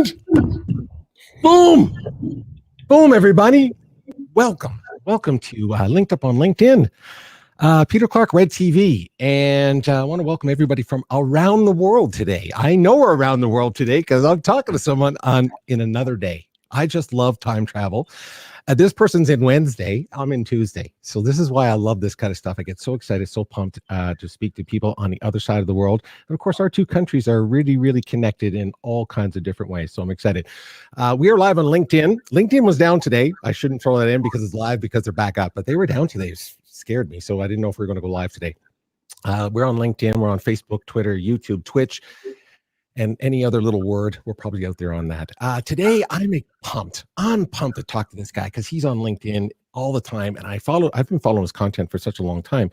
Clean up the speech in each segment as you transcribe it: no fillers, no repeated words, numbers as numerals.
Excellent. Boom. Boom, everybody. Welcome to LinkedUp on LinkedIn. Peter Clarke, Red TV, and I want to welcome everybody from around the world today. I know we're around the world today because I'm talking to someone in another day. I just love time travel. This person's in Wednesday. I'm in Tuesday. So this is why I love this kind of stuff. I get so excited, so pumped to speak to people on the other side of the world. And of course, our two countries are really, really connected in all kinds of different ways. So I'm excited. We are live on LinkedIn. LinkedIn was down today. I shouldn't throw that in because it's live because they're back up, but they were down today. It scared me. So I didn't know if we were going to go live today. We're on LinkedIn. We're on Facebook, Twitter, YouTube, Twitch, and any other little word. We're probably out there on that. Today, I'm pumped. I'm pumped to talk to this guy because he's on LinkedIn all the time. And I've been following his content for such a long time.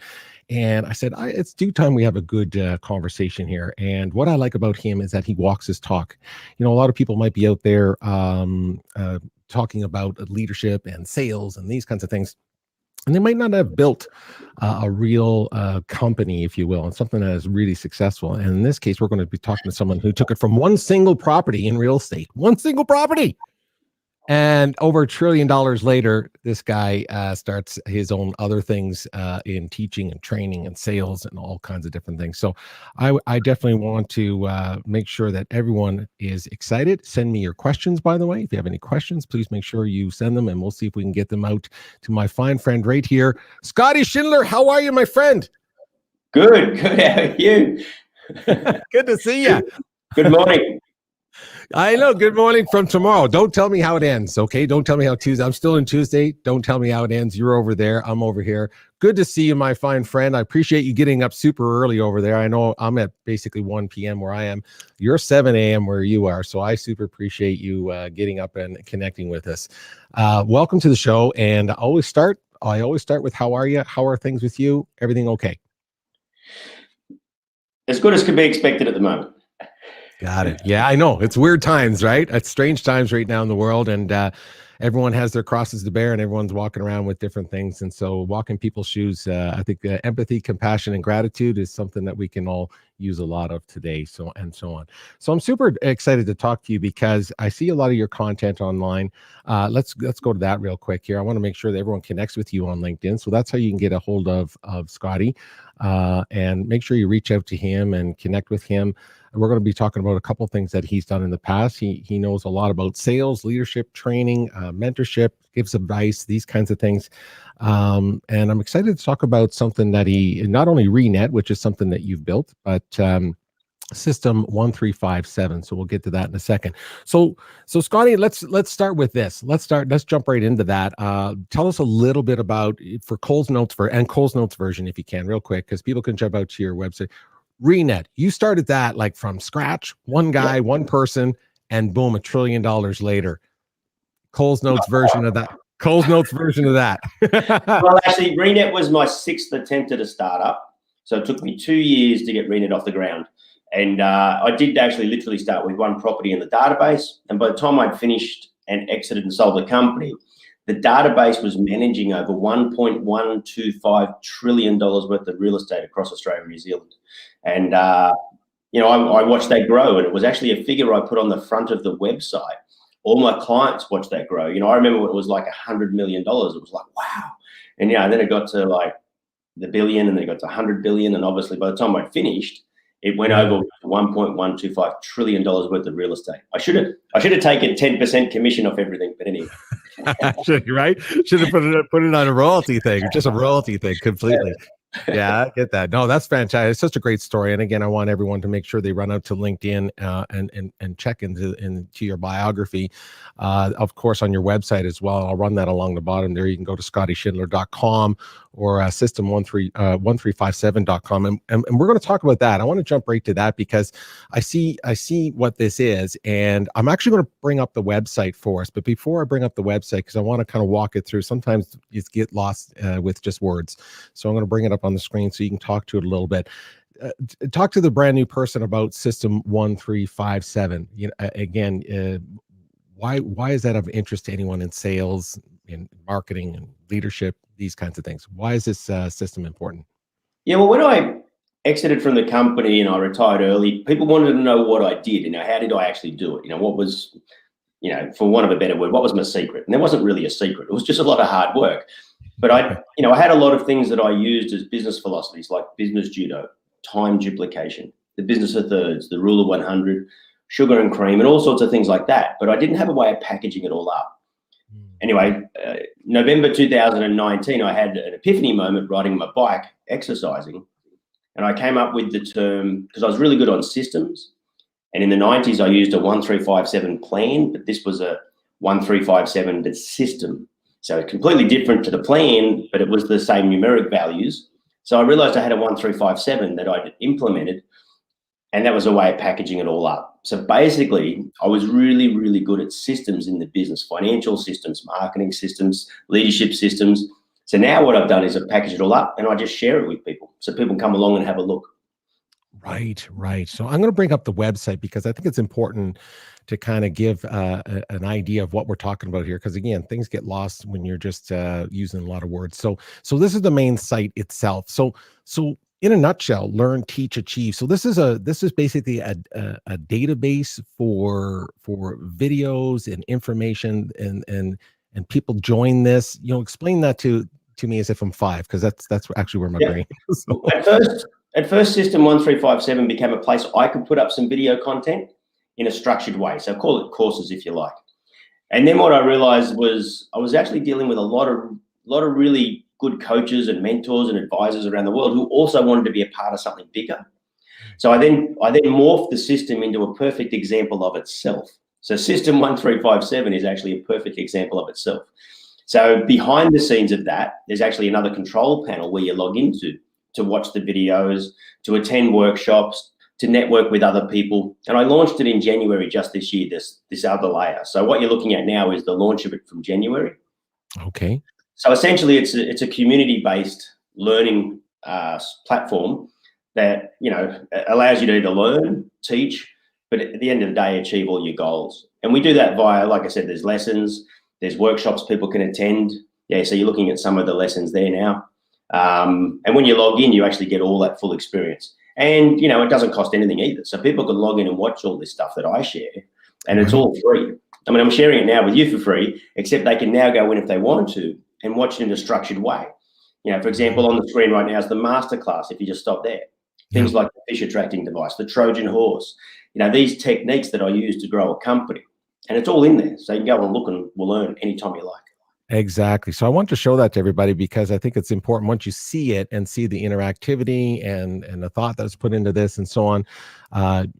And I said, it's due time we have a good conversation here. And what I like about him is that he walks his talk. You know, a lot of people might be out there talking about leadership and sales and these kinds of things. And they might not have built a real company, if you will, and something that is really successful. And in this case, we're going to be talking to someone who took it from one single property in real estate, one single property. And over $1 trillion later, this guy starts his own other things in teaching and training and sales and all kinds of different things. So I definitely want to make sure that everyone is excited. Send me your questions, by the way. If you have any questions, please make sure you send them and we'll see if we can get them out to my fine friend right here. Scotty Schindler, how are you, my friend? Good. How are you? Good to see you. Good morning. I know. Good morning from tomorrow. Don't tell me how it ends, okay? Don't tell me how Tuesday. I'm still in Tuesday. Don't tell me how it ends. You're over there. I'm over here. Good to see you, my fine friend. I appreciate you getting up super early over there. I know I'm at basically 1 p.m. where I am. You're 7 a.m. where you are, so I super appreciate you getting up and connecting with us. Welcome to the show, and I always start with how are you? How are things with you? Everything okay? As good as could be expected at the moment. Got it. Yeah, I know. It's weird times, right? It's strange times right now in the world, and everyone has their crosses to bear, and everyone's walking around with different things. And so walking people's shoes, I think empathy, compassion, and gratitude is something that we can all use a lot of today, so on. So I'm super excited to talk to you because I see a lot of your content online. Let's go to that real quick here. I want to make sure that everyone connects with you on LinkedIn. So that's how you can get a hold of Scotty, and make sure you reach out to him and connect with him. We're going to be talking about a couple of things that he's done in the past. He knows a lot about sales, leadership, training, mentorship, gives advice, these kinds of things. And I'm excited to talk about something that he, not only ReNet, which is something that you've built, but System 1357. So we'll get to that in a second. So Scotty, let's start with this. Let's jump right into that. Tell us a little bit about, for Cole's Notes version, if you can, real quick, because people can jump out to your website. ReNet, you started that like from scratch, one guy, one person, and boom, $1 trillion later. Cole's Notes version of that. Well, actually, ReNet was my 6th attempt at a startup. So it took me 2 years to get ReNet off the ground. And I did actually literally start with one property in the database. And by the time I'd finished and exited and sold the company, the database was managing over $1.125 trillion worth of real estate across Australia and New Zealand. And, you know, I watched that grow, and it was actually a figure I put on the front of the website. All my clients watched that grow. You know, I remember when it was like $100 million. It was like, wow. And, yeah, and then it got to like the billion, and then it got to 100 billion. And obviously by the time I finished, it went over $1.125 trillion worth of real estate. I should have taken 10% commission off everything, but anyway. Right? Should have put it on a royalty thing, just a royalty thing completely. Yeah, I get that. No, that's fantastic. It's such a great story. And again, I want everyone to make sure they run out to LinkedIn and check into your biography. Of course, on your website as well. I'll run that along the bottom there. You can go to scottyschindler.com or system1357.com. And we're going to talk about that. I want to jump right to that because I see what this is. And I'm actually going to bring up the website for us. But before I bring up the website, because I want to kind of walk it through, sometimes you get lost with just words. So I'm going to bring it up on the screen so you can talk to it a little bit. Talk to the brand new person about System 1357. You know, again, why is that of interest to anyone in sales, in marketing, and leadership, these kinds of things? Why is this system important? Yeah, well, when I exited from the company and I retired early, people wanted to know what I did. You know, how did I actually do it? You know, what was, you know, for want of a better word, what was my secret? And there wasn't really a secret. It was just a lot of hard work. But I had a lot of things that I used as business philosophies, like business judo, time duplication, the business of thirds, the rule of 100, sugar and cream, and all sorts of things like that. But I didn't have a way of packaging it all up. Anyway, November 2019, I had an epiphany moment riding my bike, exercising. And I came up with the term, because I was really good on systems. And in the 90s, I used a 1357 plan, but this was a 1357 but system. So completely different to the plan, but it was the same numeric values. So I realized I had a 1357 that I'd implemented, and that was a way of packaging it all up. So basically, I was really, really good at systems in the business, financial systems, marketing systems, leadership systems. So now what I've done is I've packaged it all up and I just share it with people. So people come along and have a look. Right, right. So I'm going to bring up the website because I think it's important to kind of give an idea of what we're talking about here. Because again, things get lost when you're just using a lot of words. So this is the main site itself. So in a nutshell, learn, teach, achieve. So this is basically a database for videos and information, and people join this. You know, explain that to me as if I'm 5, because that's actually where my brain is. So. At first, System 1357 became a place I could put up some video content in a structured way. So call it courses if you like. And then what I realized was I was actually dealing with a lot of really good coaches and mentors and advisors around the world who also wanted to be a part of something bigger. So I then morphed the system into a perfect example of itself. So System 1357 is actually a perfect example of itself. So behind the scenes of that, there's actually another control panel where you log into to watch the videos, to attend workshops, to network with other people. And I launched it in January just this year, this other layer. So what you're looking at now is the launch of it from January. Okay. So essentially it's a community-based learning platform that, you know, allows you to either learn, teach, but at the end of the day, achieve all your goals. And we do that via, like I said, there's lessons, there's workshops people can attend. Yeah, so you're looking at some of the lessons there now. And when you log in, you actually get all that full experience. And, you know, it doesn't cost anything either. So people can log in and watch all this stuff that I share, and it's all free. I mean, I'm sharing it now with you for free, except they can now go in if they want to and watch it in a structured way. You know, for example, on the screen right now is the masterclass, if you just stop there. Things like the fish attracting device, the Trojan horse, you know, these techniques that I use to grow a company. And it's all in there. So you can go and look and we'll learn anytime you like. Exactly. So I want to show that to everybody because I think it's important once you see it and see the interactivity and the thought that's put into this and so on.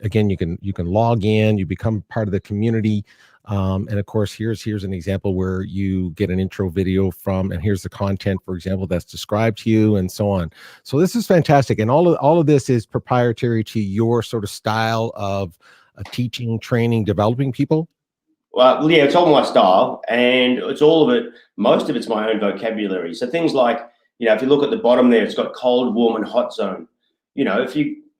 Again, you can log in, you become part of the community. And of course, here's an example where you get an intro video from, and here's the content, for example, that's described to you and so on. So this is fantastic. And all of this is proprietary to your sort of style of teaching, training, developing people. Well, yeah, it's all my style, and it's all of it. Most of it's my own vocabulary. So things like, you know, if you look at the bottom there, it's got cold, warm, and hot zone. You know,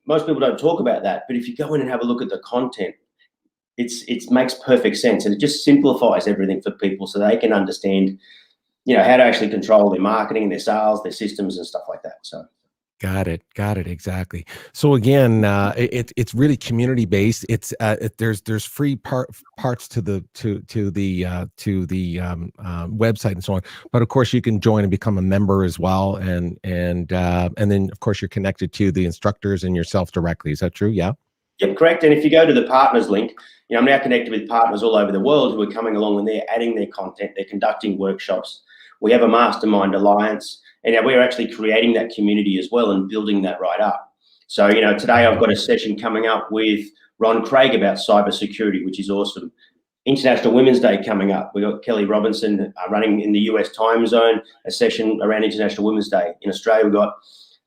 most people don't talk about that, but if you go in and have a look at the content, it makes perfect sense, and it just simplifies everything for people so they can understand, you know, how to actually control their marketing, their sales, their systems, and stuff like that. So. Got it. Exactly. So again, it's really community based. It's there's free parts to the website and so on. But of course, you can join and become a member as well, and then of course you're connected to the instructors and yourself directly. Is that true? Yeah. Yep, correct. And if you go to the partners link, you know, I'm now connected with partners all over the world who are coming along and they're adding their content. They're conducting workshops. We have a mastermind alliance. And we're actually creating that community as well and building that right up. So, you know, today I've got a session coming up with Ron Craig about cybersecurity, which is awesome. International Women's Day coming up. We've got Kelly Robinson running in the US time zone, a session around International Women's Day. In Australia, we've got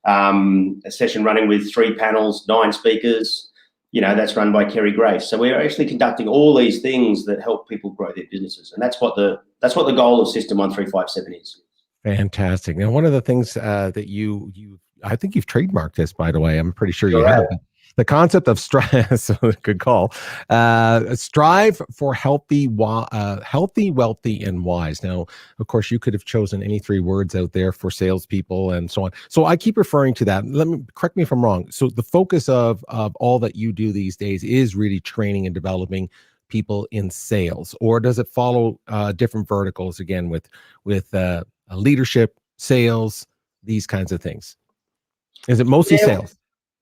a session running with 3 panels, 9 speakers. You know, that's run by Kerry Grace. So we're actually conducting all these things that help people grow their businesses. And that's what the goal of System 1357 is. Fantastic. Now, one of the things that I think you've trademarked this, by the way. I'm pretty sure you have. The concept of strive, so good call. Strive for healthy, wealthy, and wise. Now, of course, you could have chosen any three words out there for salespeople and so on. So I keep referring to that. Let me correct me if I'm wrong. So the focus of all that you do these days is really training and developing people in sales, or does it follow different verticals again with leadership, sales, these kinds of things? Is it mostly sales?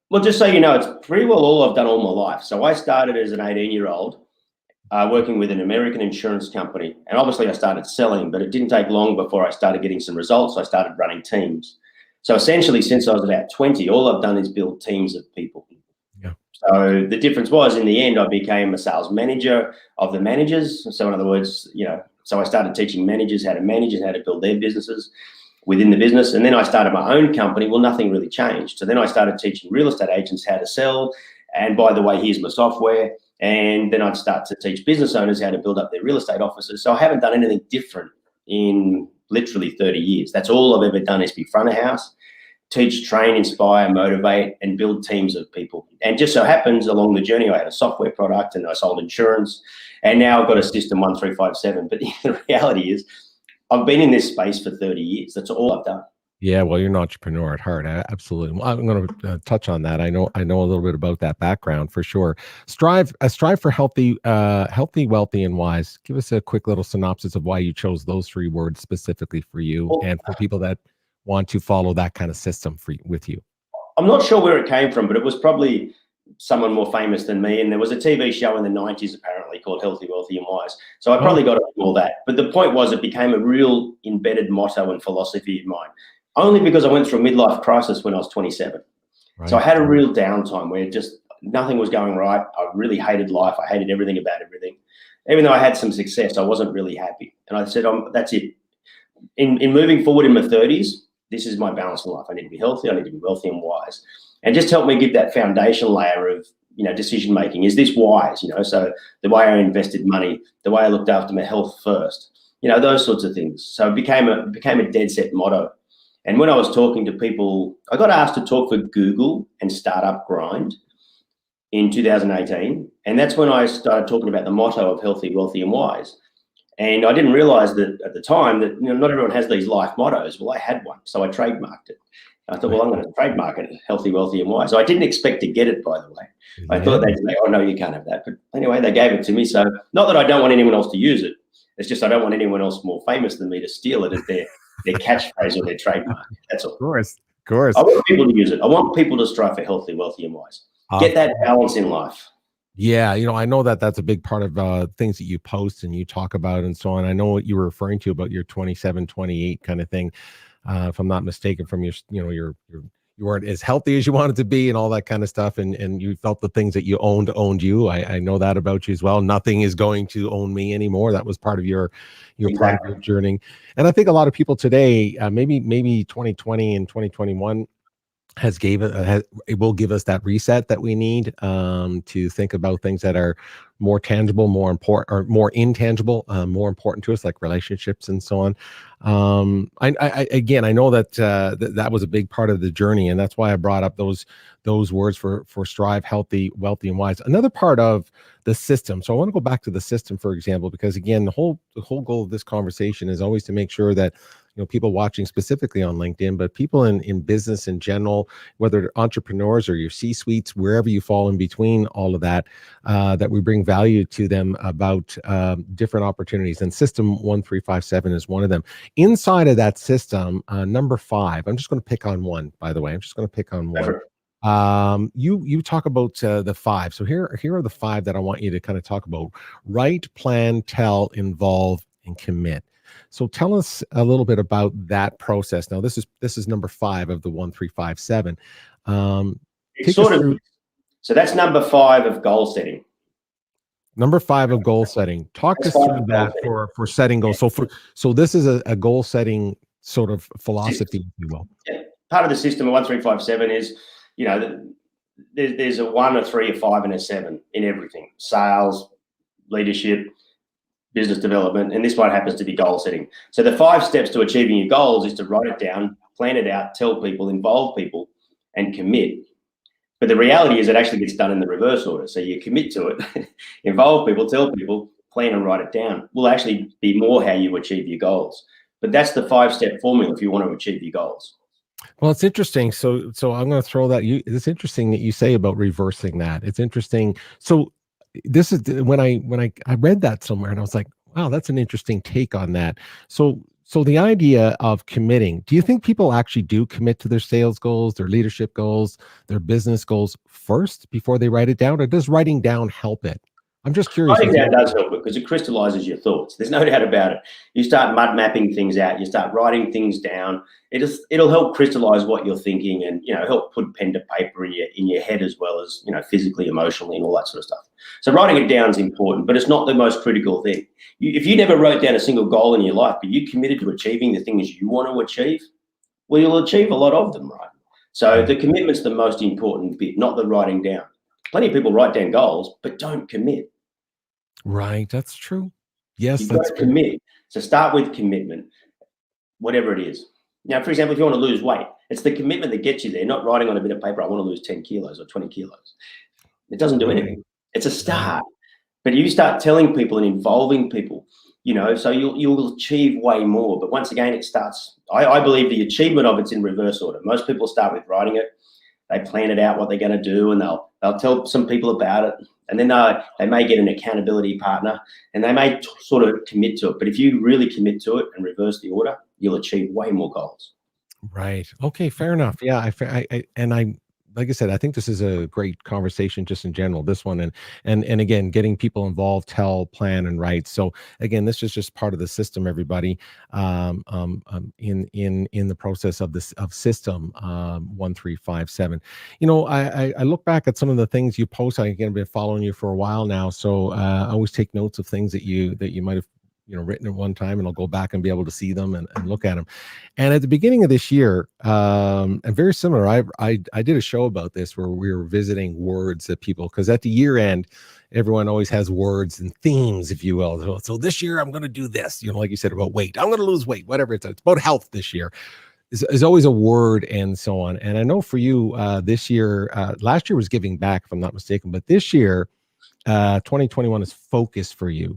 Well, just so you know, it's pretty well all I've done all my life. So I started as an 18-year-old working with an American insurance company. And obviously I started selling, but it didn't take long before I started getting some results. I started running teams. So essentially, since I was about 20, all I've done is build teams of people. Yeah. So the difference was, in the end, I became a sales manager of the managers. So in other words, so I started teaching managers how to manage and how to build their businesses within the business. And then I started my own company. Well, nothing really changed. So then I started teaching real estate agents how to sell. And by the way, here's my software. And then I'd start to teach business owners how to build up their real estate offices. So I haven't done anything different in literally 30 years. That's all I've ever done, is be front of house, teach, train, inspire, motivate, and build teams of people. And just so happens along the journey, I had a software product and I sold insurance. And now I've got a system 1357. But the reality is, I've been in this space for 30 years. That's all I've done. Yeah, well, you're an entrepreneur at heart. Absolutely. Well, I'm going to touch on that. I know a little bit about that background for sure. Strive for healthy, wealthy, and wise. Give us a quick little synopsis of why you chose those three words specifically for you, and for people that want to follow that kind of system with you. I'm not sure where it came from, but it was probably someone more famous than me. And there was a TV show in the 90s apparently called Healthy, Wealthy, and Wise. So I probably got it from all that. But the point was, it became a real embedded motto and philosophy of mine, only because I went through a midlife crisis when I was 27. Right. So I had a real downtime where just nothing was going right. I really hated life. I hated everything about everything. Even though I had some success, I wasn't really happy. And I said, that's it. In moving forward in my 30s, this is my balance in life. I need to be healthy. I need to be wealthy and wise. And just help me give that foundation layer of, decision making. Is this wise? So the way I invested money, the way I looked after my health first, those sorts of things. So it became a dead set motto. And when I was talking to people, I got asked to talk for Google and Startup Grind in 2018. And that's when I started talking about the motto of healthy, wealthy, and wise. And I didn't realize that at the time that not everyone has these life mottos. Well, I had one, so I trademarked it. I thought, well, I'm going to trademark it, healthy, wealthy, and wise. So I didn't expect to get it, by the way. I thought they'd say, oh, no, you can't have that. But anyway, they gave it to me. So not that I don't want anyone else to use it. It's just I don't want anyone else more famous than me to steal it as their catchphrase or their trademark. That's all. Of course. I want people to use it. I want people to strive for healthy, wealthy, and wise. Get that balance in life. Yeah, I know that's a big part of things that you post and you talk about and so on. I know what you were referring to about your 27, 28 kind of thing. If I'm not mistaken, from you weren't as healthy as you wanted to be and all that kind of stuff. And you felt the things that you owned you. I know that about you as well. Nothing is going to own me anymore. That was part of your part of your journey. And I think a lot of people today, maybe 2020 and 2021 it will give us that reset that we need to think about things that are more tangible, more important, or more intangible, more important to us, like relationships and so on. I know that that was a big part of the journey, and that's why I brought up those words for strive, healthy, wealthy, and wise. Another part of the system. So I want to go back to the system, for example, because again, the whole goal of this conversation is always to make sure that people watching specifically on LinkedIn, but people in business in general, whether they're entrepreneurs or your C-suites, wherever you fall in between all of that, that we bring value to them about different opportunities. And system 1357 is one of them. Inside of that system, number 5, I'm just going to pick on one, by the way. I'm just going to pick on one. You talk about the 5. So here are the 5 that I want you to kind of talk about. Write, plan, tell, involve, and commit. So tell us a little bit about that process. Now, this is number 5 of the 1357. So that's number 5 of goal setting. Number 5 of goal setting. Talk us through that for setting goals. So this is a goal setting sort of philosophy, if you will. Yeah. Part of the system of 1357 is, there's a 1, a 3, a 5, and a 7 in everything: sales, leadership, business development, and this one happens to be goal setting. So the 5 steps to achieving your goals is to write it down, plan it out, tell people, involve people, and commit. But the reality is it actually gets done in the reverse order. So you commit to it, involve people, tell people, plan and write it down. Will actually be more how you achieve your goals. But that's the 5-step formula if you want to achieve your goals. Well, it's interesting. So I'm going to throw that. It's interesting that you say about reversing that. It's interesting. So this is when I read that somewhere, and I was like, wow, that's an interesting take on that. So the idea of committing, do you think people actually do commit to their sales goals, their leadership goals, their business goals first before they write it down, or does writing down help it? I'm just curious. Writing down does help it because it crystallizes your thoughts. There's no doubt about it. You start mud mapping things out. You start writing things down. It'll help crystallize what you're thinking, and help put pen to paper in your head, as well as physically, emotionally, and all that sort of stuff. So writing it down is important, but it's not the most critical thing. If you never wrote down a single goal in your life, but you committed to achieving the things you want to achieve, well, you'll achieve a lot of them, right? So the commitment's the most important bit, not the writing down. Plenty of people write down goals, but don't commit. Right, that's true. Yes, You've got to commit. So start with commitment, whatever it is. Now, for example, if you want to lose weight, it's the commitment that gets you there, not writing on a bit of paper, I want to lose 10 kilos or 20 kilos. It doesn't do anything. It's a start. But you start telling people and involving people, so you'll achieve way more. But once again, it starts, I believe the achievement of it's in reverse order. Most people start with writing it. They plan it out, what they're going to do, and they'll tell some people about it. And then they may get an accountability partner, and they may sort of commit to it. But if you really commit to it and reverse the order, you'll achieve way more goals. Right. Okay. Fair enough. Yeah. Like I said, I think this is a great conversation just in general, this one. And again, getting people involved, tell, plan, and write. So again, this is just part of the system, everybody, in the process of this, of system 1357. I look back at some of the things you post. I've been following you for a while now. So I always take notes of things that you might have written at one time, and I'll go back and be able to see them and look at them. And at the beginning of this year, and very similar, I did a show about this where we were visiting words that people, because at the year end, everyone always has words and themes, if you will. So this year I'm going to do this, like you said about weight, I'm going to lose weight, whatever it's about health this year. Is always a word and so on. And I know for you, this year, last year was giving back, if I'm not mistaken, but this year, 2021 is focus for you.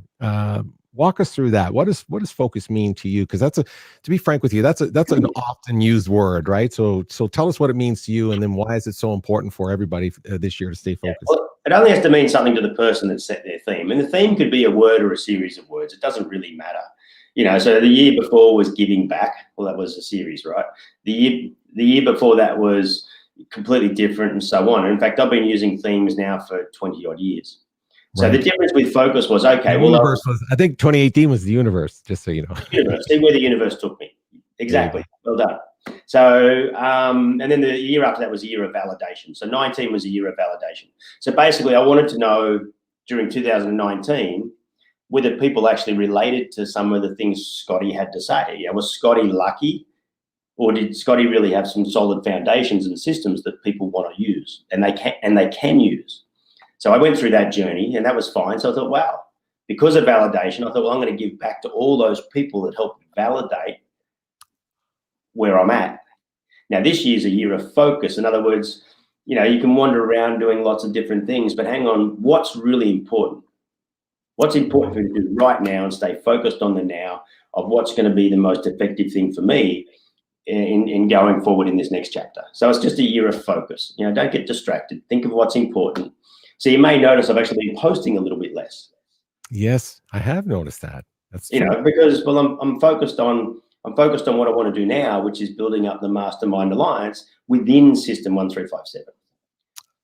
Walk us through that. What does focus mean to you? Because to be frank with you, that's an often used word, right? So tell us what it means to you, and then why is it so important for everybody this year to stay focused? Yeah, well, it only has to mean something to the person that set their theme, and the theme could be a word or a series of words. It doesn't really matter. So the year before was giving back. Well, that was a series, right? The year before that was completely different, and so on. And in fact, I've been using themes now for 20 odd years. So the difference with focus was, okay, the universe was, I think 2018 was the universe, just so you know. Universe, see where the universe took me. Exactly. Well done. So, and then the year after that was a year of validation. So 19 was a year of validation. So basically I wanted to know during 2019 whether people actually related to some of the things Scotty had to say. Was Scotty lucky, or did Scotty really have some solid foundations and systems that people want to use and they can use? So I went through that journey, and that was fine. So I thought, wow, because of validation, I thought, well, I'm going to give back to all those people that helped validate where I'm at. Now, this year's a year of focus. In other words, you can wander around doing lots of different things, but hang on, what's really important? What's important for you to do right now and stay focused on the now of what's going to be the most effective thing for me in going forward in this next chapter. So it's just a year of focus. Don't get distracted. Think of what's important. So you may notice I've actually been posting a little bit less. Yes, I have noticed that. That's true. Because I'm focused on what I want to do now, which is building up the mastermind alliance within System 1357.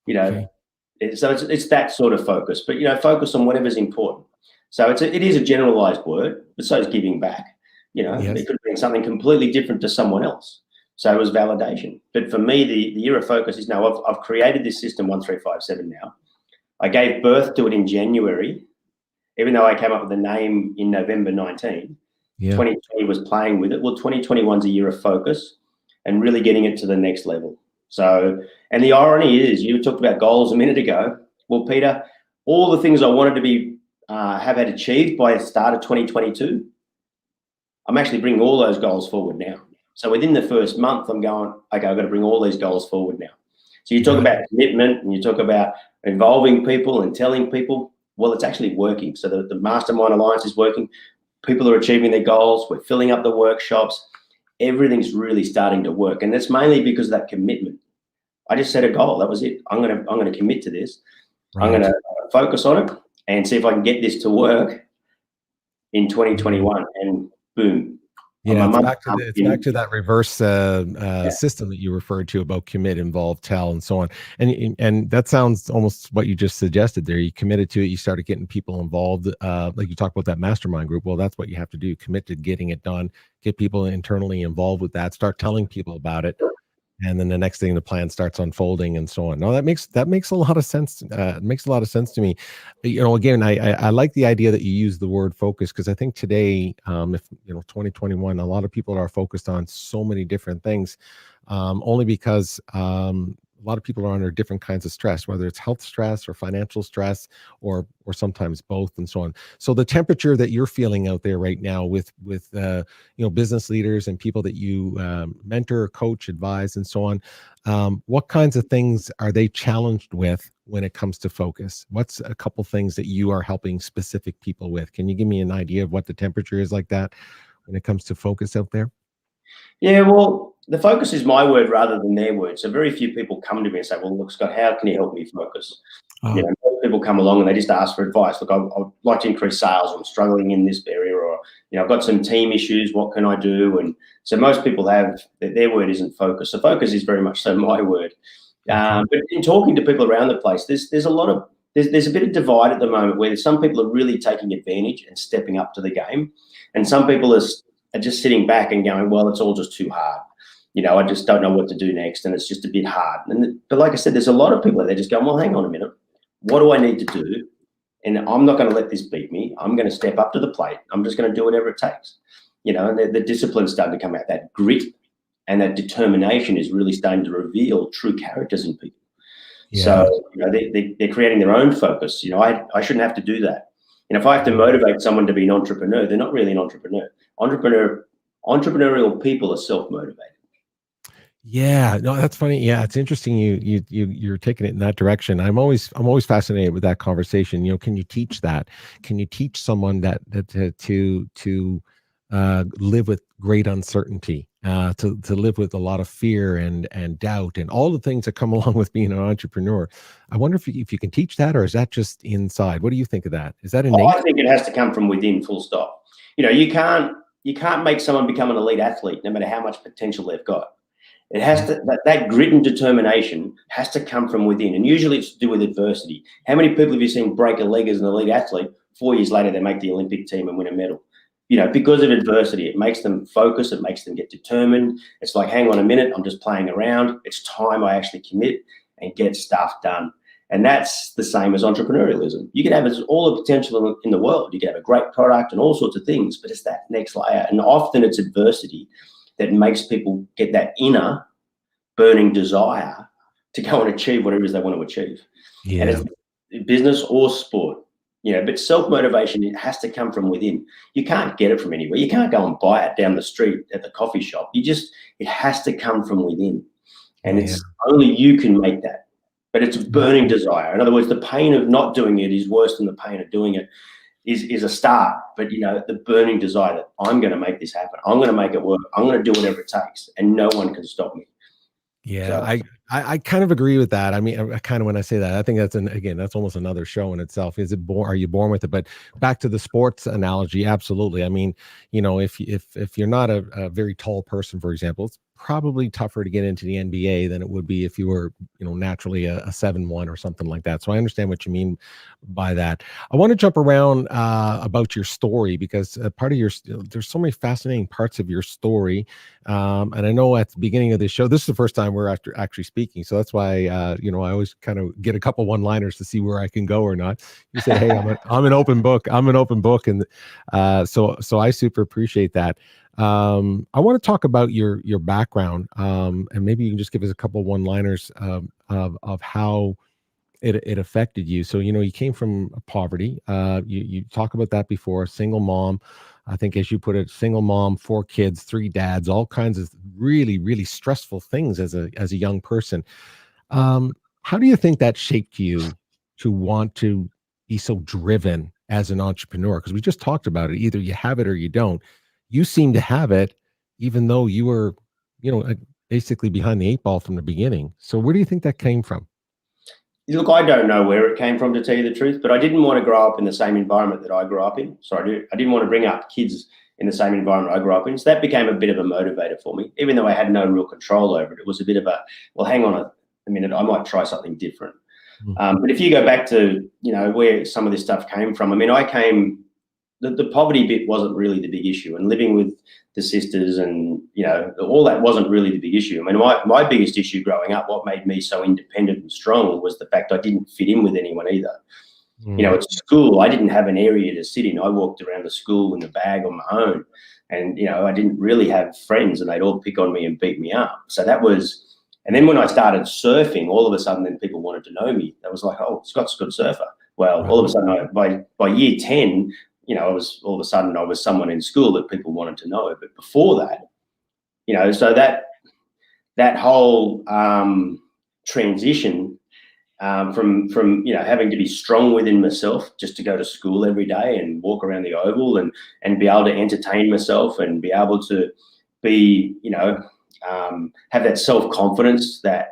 Okay. So it's that sort of focus, but focus on whatever's important. So it is a generalized word, but so is giving back. Yes. It could be something completely different to someone else. So it was validation. But for me, the year of focus is now I've created this System 1357 now. I gave birth to it in January, even though I came up with the name in November 19. Yeah. 2020 was playing with it. Well, 2021's a year of focus and really getting it to the next level. So, and the irony is, you talked about goals a minute ago. Well, Peter, all the things I wanted to be have had achieved by the start of 2022, I'm actually bringing all those goals forward now. So within the first month, I'm going, okay, I've got to bring all these goals forward now. So you talk about commitment and you talk about involving people and telling people, well, it's actually working. So the Mastermind Alliance is working. People are achieving their goals. We're filling up the workshops. Everything's really starting to work. And that's mainly because of that commitment. I just set a goal. That was it. I'm gonna commit to this. Right. I'm gonna focus on it and see if I can get this to work in 2021. And boom. Yeah, it's back to that reverse system that you referred to about commit, involve, tell, and so on. And that sounds almost what you just suggested there. You committed to it. You started getting people involved. Like you talked about that mastermind group. Well, that's what you have to do. Commit to getting it done. Get people internally involved with that. Start telling people about it. And then the next thing, the plan starts unfolding and so on. No, that makes a lot of sense. It makes a lot of sense to me. You know, again, I like the idea that you use the word focus, because I think today, if 2021, a lot of people are focused on so many different things, only because a lot of people are under different kinds of stress, whether it's health stress or financial stress or sometimes both, and so on. So the temperature that you're feeling out there right now with business leaders and people that you mentor, coach, advise, and so on, what kinds of things are they challenged with when it comes to focus? What's a couple things that you are helping specific people with? Can you give me an idea of what the temperature is like that when it comes to focus out there? Yeah, well, the focus is my word rather than their word. So very few people come to me and say, well, look, Scott, how can you help me focus? Most people come along and they just ask for advice. Look, I'd like to increase sales. I'm struggling in this area, or, I've got some team issues. What can I do? And so most people have, their word isn't focus. So focus is very much so my word. But in talking to people around the place, there's a bit of divide at the moment where some people are really taking advantage and stepping up to the game. And some people are just sitting back and going, well, it's all just too hard. I just don't know what to do next, and it's just a bit hard. But like I said, there's a lot of people that are just going, well, hang on a minute. What do I need to do? And I'm not going to let this beat me. I'm going to step up to the plate. I'm just going to do whatever it takes. And the discipline's starting to come out. That grit and that determination is really starting to reveal true characters in people. Yeah. So they're creating their own focus. I shouldn't have to do that. And if I have to motivate someone to be an entrepreneur, they're not really an entrepreneur. Entrepreneurial people are self-motivated. Yeah, no, that's funny. Yeah, it's interesting. You're taking it in that direction. I'm always fascinated with that conversation. Can you teach that? Can you teach someone that to live with great uncertainty, to live with a lot of fear and doubt and all the things that come along with being an entrepreneur? I wonder if you can teach that, or is that just inside? What do you think of that? Is that innate? I think it has to come from within, full stop. You can't make someone become an elite athlete no matter how much potential they've got. It has to, that grit and determination has to come from within. And usually it's to do with adversity. How many people have you seen break a leg as an elite athlete? 4 years later, they make the Olympic team and win a medal. Because of adversity, it makes them focus. It makes them get determined. It's like, hang on a minute, I'm just playing around. It's time I actually commit and get stuff done. And that's the same as entrepreneurialism. You can have all the potential in the world. You can have a great product and all sorts of things, but it's that next layer. And often it's adversity that makes people get that inner burning desire to go and achieve whatever it is they want to achieve. Yeah. And it's business or sport, but self-motivation, it has to come from within. You can't get it from anywhere. You can't go and buy it down the street at the coffee shop. It has to come from within. And it's only you can make that. But it's a burning desire. In other words, the pain of not doing it is worse than the pain of doing it. Is a start, but the burning desire that I'm going to make this happen. I'm going to make it work. I'm going to do whatever it takes, and no one can stop me. Yeah, so, I kind of agree with that. I mean, when I say that, I think that's almost another show in itself. Are you born with it? But back to the sports analogy, absolutely. I mean, if you're not a very tall person, for example, it's probably tougher to get into the NBA than it would be if you were, naturally a 7'1" or something like that. So I understand what you mean by that. I want to jump around about your story, because part of there's so many fascinating parts of your story. And I know at the beginning of this show, this is the first time we're actually speaking. So that's why, I always kind of get a couple one-liners to see where I can go or not. You say, hey, I'm an open book. I'm an open book. And so I super appreciate that. I want to talk about your background, and maybe you can just give us a couple one-liners of how it affected you. So, you came from poverty. You talk about that before. Single mom, I think, as you put it, single mom, 4 kids, 3 dads, all kinds of really, really stressful things as a young person. How do you think that shaped you to want to be so driven as an entrepreneur? Because we just talked about it. Either you have it or you don't. You seem to have it, even though you were, basically behind the eight ball from the beginning. So where do you think that came from? Look, I don't know where it came from, to tell you the truth, but I didn't want to grow up in the same environment that I grew up in. So I didn't want to bring up kids in the same environment I grew up in. So that became a bit of a motivator for me, even though I had no real control over it. It was a bit of a, well, hang on a minute, I might try something different. But if you go back to, where some of this stuff came from, I mean, the poverty bit wasn't really the big issue, and living with the sisters and, all that wasn't really the big issue. I mean, my biggest issue growing up, what made me so independent and strong, was the fact I didn't fit in with anyone either. At school, I didn't have an area to sit in. I walked around the school in the bag on my own, and, I didn't really have friends, and they'd all pick on me and beat me up. So that was, and then when I started surfing, all of a sudden then people wanted to know me. That was like, oh, Scott's a good surfer. Well, all of a sudden, by year 10, I was someone in school that people wanted to know. But before that, so that whole transition from having to be strong within myself, just to go to school every day and walk around the oval and be able to entertain myself and be able to be, have that self-confidence that,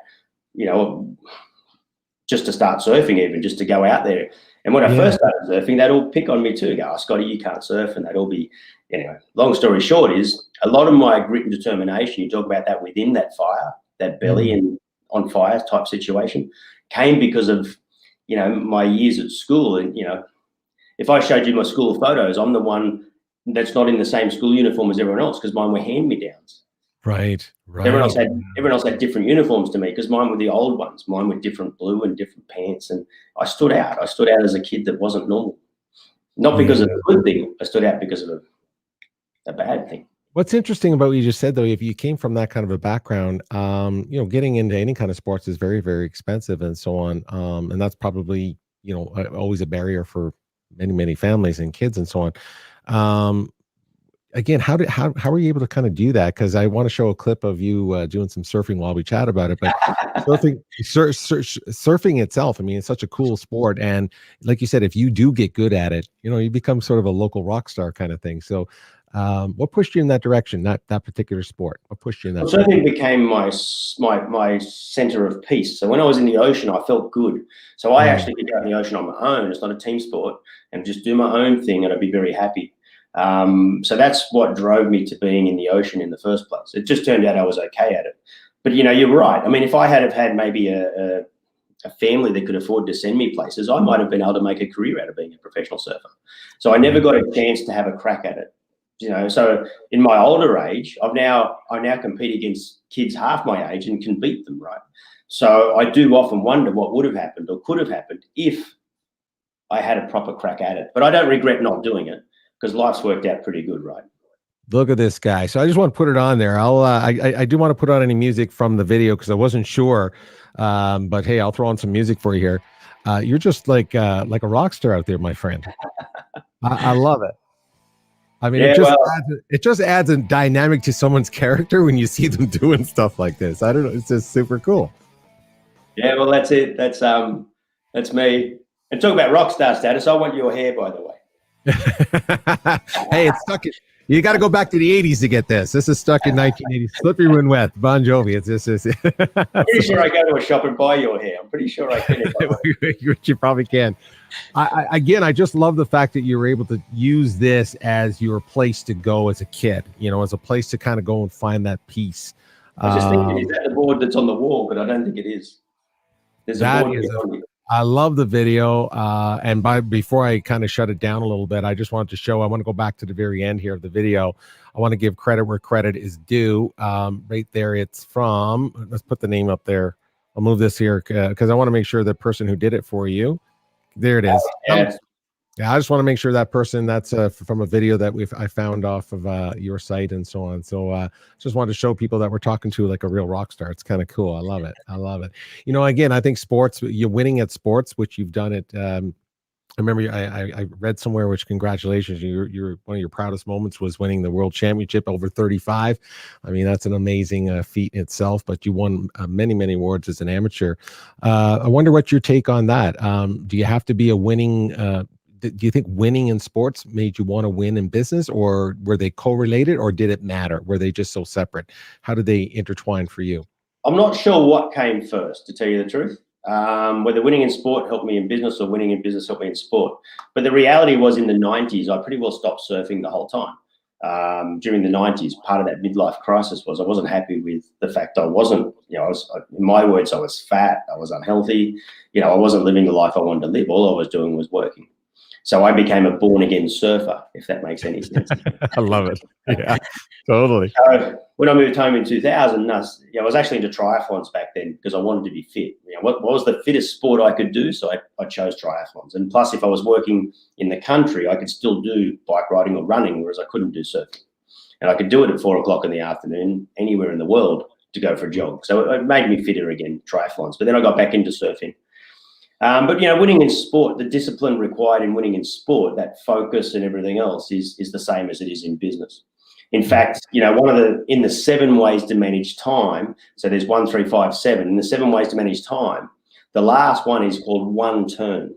just to start surfing, even just to go out there. And when I first started surfing, they'd all pick on me too, go, oh, Scotty, you can't surf. And they'd all be, anyway, long story short is, a lot of my grit and determination, you talk about that within that fire, that belly and on fire type situation, came because of, my years at school. And, if I showed you my school photos, I'm the one that's not in the same school uniform as everyone else, because mine were hand-me-downs. Right. Everyone else had different uniforms to me, because mine were the old ones. Mine were different blue and different pants, and I stood out. I stood out as a kid that wasn't normal, not because of a good thing. I stood out because of a bad thing. What's interesting about what you just said, though, if you came from that kind of a background, getting into any kind of sports is very, very expensive and so on, and that's probably always a barrier for many, many families and kids and so on. Again, how were you able to kind of do that? Because I want to show a clip of you doing some surfing while we chat about it. But surfing itself, I mean, it's such a cool sport. And like you said, if you do get good at it, you become sort of a local rock star kind of thing. So what pushed you in that direction, that particular sport? What pushed you in that direction? Surfing became my center of peace. So when I was in the ocean, I felt good. So I actually get out in the ocean on my own. It's not a team sport, and just do my own thing, and I'd be very happy. So that's what drove me to being in the ocean in the first place. It just turned out I was okay at it. But, you're right. I mean, if I had had maybe a family that could afford to send me places, I might have been able to make a career out of being a professional surfer. So I never got a chance to have a crack at it. So in my older age, I now compete against kids half my age and can beat them, right? So I do often wonder what would have happened or could have happened if I had a proper crack at it. But I don't regret not doing it, because life's worked out pretty good, right? Look at this guy. So I just want to put it on there. I do want to put on any music from the video, because I wasn't sure. But hey, I'll throw on some music for you here. You're just like a rock star out there, my friend. I love it. I mean, it just adds a dynamic to someone's character when you see them doing stuff like this. I don't know. It's just super cool. Yeah, well, that's it. That's me. And talk about rock star status. I want your hair, by the way. Hey, it's stuck. You got to go back to the 80s to get this. This is stuck in 1980s. Slippery When Wet, Bon Jovi. It's just. I'm pretty sure I go to a shop and buy your hair. I'm pretty sure I can. You probably can. I just love the fact that you were able to use this as your place to go as a kid. As a place to kind of go and find that peace. I was just thinking, is that the board that's on the wall? But I don't think it is. There's a board. I love the video. And before I kind of shut it down a little bit, I just wanted to show, I want to go back to the very end here of the video. I want to give credit where credit is due. Right there, it's from, let's put the name up there. I'll move this here because I want to make sure the person who did it for you, there it is. Yeah, I just want to make sure that person, that's from a video that I found off of your site and so on. So just wanted to show people that we're talking to like a real rock star. It's kind of cool. I love it. I love it. Again, I think sports, you're winning at sports, which you've done it I remember I read somewhere, which congratulations, you're one of your proudest moments was winning the world championship over 35. I mean, that's an amazing feat in itself, but you won many awards as an amateur. I wonder what your take on that. Do you have to be a winning, do you think winning in sports made you want to win in business, or were they correlated, or did it matter? Were they just so separate? How did they intertwine for you? I'm not sure what came first, to tell you the truth. Whether winning in sport helped me in business or winning in business helped me in sport. But the reality was, in the 90s, I pretty well stopped surfing the whole time. During the 90s, part of that midlife crisis was I wasn't happy with the fact I wasn't, in my words, I was fat, I was unhealthy, I wasn't living the life I wanted to live. All I was doing was working. So I became a born-again surfer, if that makes any sense. I love it. Yeah, totally. So when I moved home in 2000, I was actually into triathlons back then because I wanted to be fit. What was the fittest sport I could do? So I chose triathlons. And plus, if I was working in the country, I could still do bike riding or running, whereas I couldn't do surfing. And I could do it at 4 o'clock in the afternoon anywhere in the world to go for a jog. So it made me fitter again, triathlons. But then I got back into surfing. But winning in sport, the discipline required in winning in sport, that focus and everything else is the same as it is in business. In fact, in the 7 ways to manage time, so there's 1, 3, 5, 7. In the 7 ways to manage time, the last one is called one turn.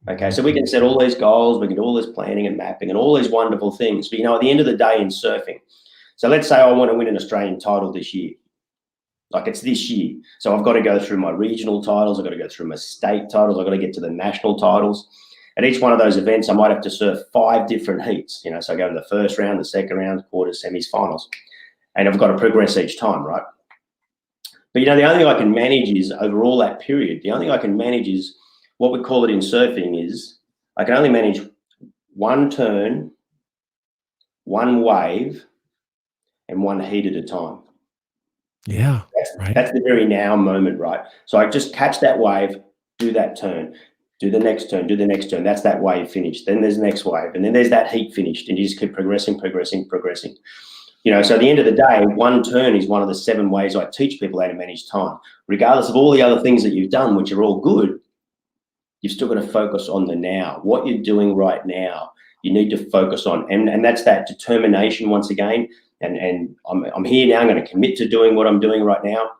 Okay, so we can set all these goals, we can do all this planning and mapping and all these wonderful things. But at the end of the day in surfing, so let's say I want to win an Australian title this year. Like, it's this year. So I've got to go through my regional titles. I've got to go through my state titles. I've got to get to the national titles. At each one of those events, I might have to surf 5 different heats. So I go in the first round, the second round, quarters, semis, finals. And I've got to progress each time, right? But, the only thing I can manage is, over all that period, the only thing I can manage is, what we call it in surfing is, I can only manage 1 turn, 1 wave, and 1 heat at a time. Yeah, that's the very now moment, right? So I just catch that wave, do that turn, do the next turn, do the next turn. That's that wave finished. Then there's the next wave, and then there's that heat finished, and you just keep progressing. So at the end of the day, 1 turn is one of the 7 ways I teach people how to manage time. Regardless of all the other things that you've done, which are all good, you've still got to focus on the now. What you're doing right now, you need to focus on, and that's that determination once again. And I'm here now. I'm going to commit to doing what I'm doing right now,